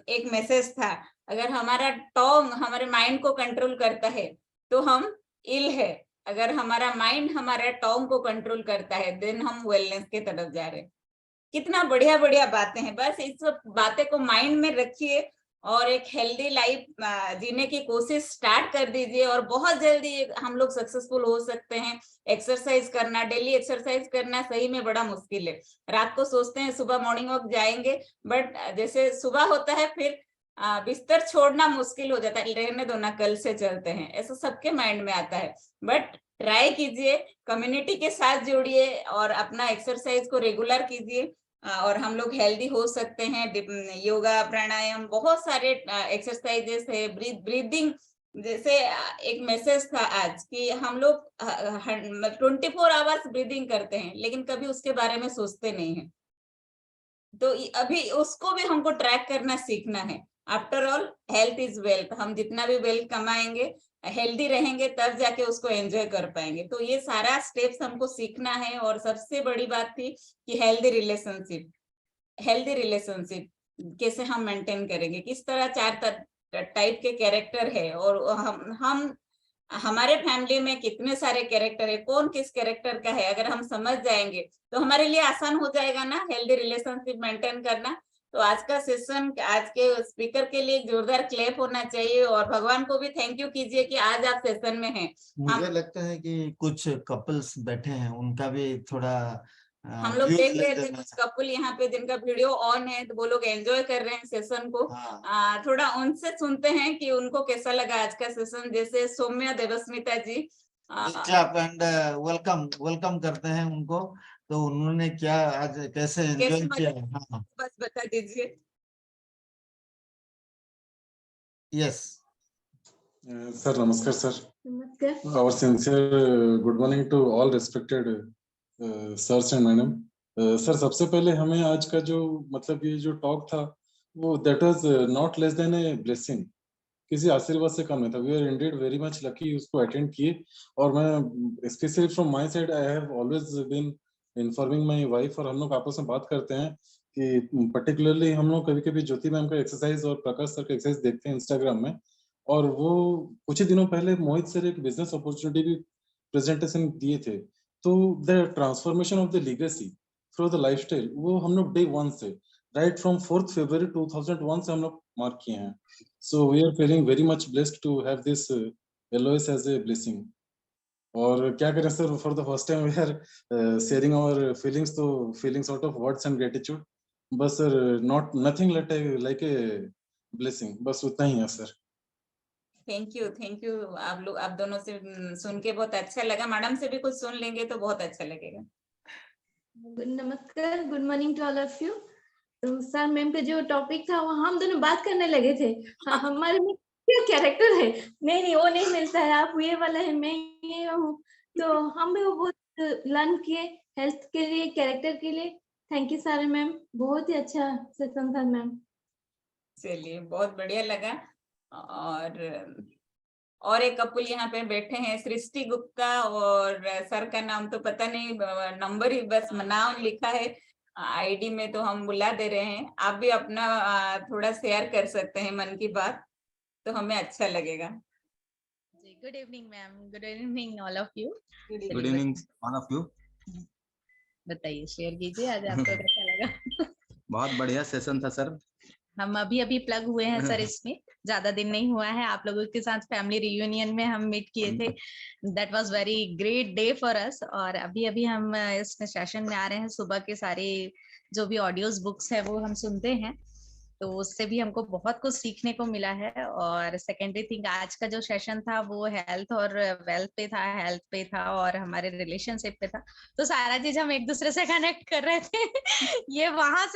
एक मैसेज था, अगर हमारा टोंग हमारे माइंड को कंट्रोल करता है तो हम इल है, अगर हमारा माइंड हमारे टोंग को कंट्रोल करता है देन हम वेलनेस के तरफ जा रहे हैं। कितना बढ़िया बढ़िया बातें हैं। बस इस सब बातें को माइंड में रखिए और एक हेल्दी लाइफ जीने की कोशिश स्टार्ट कर दीजिए और बहुत जल्दी हम लोग सक्सेसफुल हो सकते हैं। एक्सरसाइज करना, डेली एक्सरसाइज करना सही में बड़ा मुश्किल है। रात को सोचते हैं सुबह मॉर्निंग वॉक जाएंगे, बट जैसे सुबह होता है फिर बिस्तर छोड़ना मुश्किल हो जाता है, रहने दो ना कल से चलते हैं, ऐसा सबके माइंड में आता है। बट ट्राई कीजिए, कम्युनिटी के साथ जुड़िए और अपना एक्सरसाइज को रेगुलर कीजिए और हम लोग हेल्दी हो सकते हैं। योगा, प्राणायाम, बहुत सारे एक्सरसाइजेस है, ब्रीदिंग। जैसे एक मैसेज था आज कि हम लोग 24 आवर्स ब्रीदिंग करते हैं लेकिन कभी उसके बारे में सोचते नहीं है। तो अभी उसको भी हमको ट्रैक करना सीखना है। After all health is wealth. हम जितना भी वेल्थ कमाएंगे, हेल्दी रहेंगे तब जाके उसको एंजॉय कर पाएंगे। तो ये सारा स्टेप्स हमको सीखना है। और सबसे बड़ी बात थी कि हेल्दी रिलेशनशिप कैसे हम मेंटेन करेंगे, किस तरह 4 टाइप के कैरेक्टर है और हम हमारे फैमिली में कितने सारे कैरेक्टर है, कौन किस कैरेक्टर का है, अगर हम समझ जाएंगे तो हमारे लिए आसान हो जाएगा ना हेल्दी रिलेशनशिप मेंटेन करना। तो आज का सेशन, आज के स्पीकर के लिए जोरदार क्लैप होना चाहिए और भगवान को भी थैंक यू कीजिए कि आज आप सेशन में हैं। मुझे लगता है कि कुछ कपल्स बैठे हैं, उनका भी थोड़ा हम लोग views देख ले रहे थे लेना कुछ कपल यहाँ पे जिनका वीडियो ऑन है, तो वो लोग एंजॉय कर रहे हैं सेशन को। हाँ। थोड़ा उनसे सुनते हैं कि उनको कैसा लगा आज का सेशन। जैसे सौम्या देवस्मिता जी, क्लैप एंड वेलकम करते हैं उनको। तो उन्होंने क्या आज कैसे एंजॉय किया? हाँ, बस बता दीजिए। यस सर, नमस्कार सर। नमस्कार। Our sincere good morning to all respected sirs and madam. Sir, सबसे पहले हमें आज का जो मतलब ये जो टॉक था वो that was not less than a blessing. किसी आशीर्वाद से कम नहीं था। We are indeed very much lucky उसको अटेंड किए। और मैं specially from my side I have always been informing my wife, और हम लोग आपस में बात करते हैं कि पर्टिकुलरली हम लोग कभी कभी ज्योति मैम का एक्सरसाइज और प्रकाश सर का एक्सरसाइज देखते हैं इंस्टाग्राम में। और वो कुछ ही दिनों पहले मोहित सर एक बिजनेस अपॉर्चुनिटी भी प्रेजेंटेशन दिए थे। तो the transformation of the legacy through the lifestyle वो हम लोग डे 1 से राइट फ्रॉम 4 फरवरी 2001 से हम लोग मार्क किए हैं। So we are feeling very much blessed to have this LOS as a blessing. और क्या करें sir, for the first time we are sharing our feelings, तो feelings out of words and gratitude. बस sir not nothing like a blessing, बस उतना ही है सर। Thank you. आप दोनों से सुन के बहुत अच्छा लगा। मैडम से भी कुछ सुन लेंगे तो बहुत अच्छा लगेगा। नमस्कार, good morning to all of you. तो सर मैम का जो टॉपिक था वो हम दोनों बात करने लगे थे। हाँ, हमारे में क्या कैरेक्टर है, नहीं वो नहीं मिलता है, आप ये वाला है, मैं ये हूँ। तो हम भी वो बहुत लर्न किए हेल्थ के लिए, कैरेक्टर के लिए। थैंक यू सारे मैम, बहुत ही अच्छा सेशन था मैम। चलिए, बहुत बढ़िया लगा। और एक कपल यहाँ पे बैठे हैं, सृष्टि गुप्ता, और सर का नाम तो पता नहीं, नंबर ही बस नाम लिखा है आईडी में, तो हम बुला दे रहे हैं। आप भी अपना थोड़ा शेयर कर सकते हैं मन की बात, तो हमें अच्छा लगेगा। Good evening ma'am, good evening all of you. Good evening all of you. बताइए, शेयर कीजिए आज आपको कैसा लगा। बहुत बढ़िया सेशन था सर। हम अभी प्लग हुए हैं सर, इसमें ज्यादा दिन नहीं हुआ है। आप लोगों के साथ फैमिली रियूनियन में हम मीट किए थे। That was very great day for us. और अभी हम इसमें सेशन में आ रहे हैं। सुबह के सारे जो भी ऑडियोज बुक्स है वो हम सुनते हैं, तो उससे भी हमको बहुत कुछ सीखने को मिला है। और सेकेंडरी थिंग, आज का जो सेशन था वो हेल्थ और वेल्थ पे था और हमारे रिलेशनशिप पे था। तो सारा चीज हम एक दूसरे से कनेक्ट कर रहे थे। ये वहां से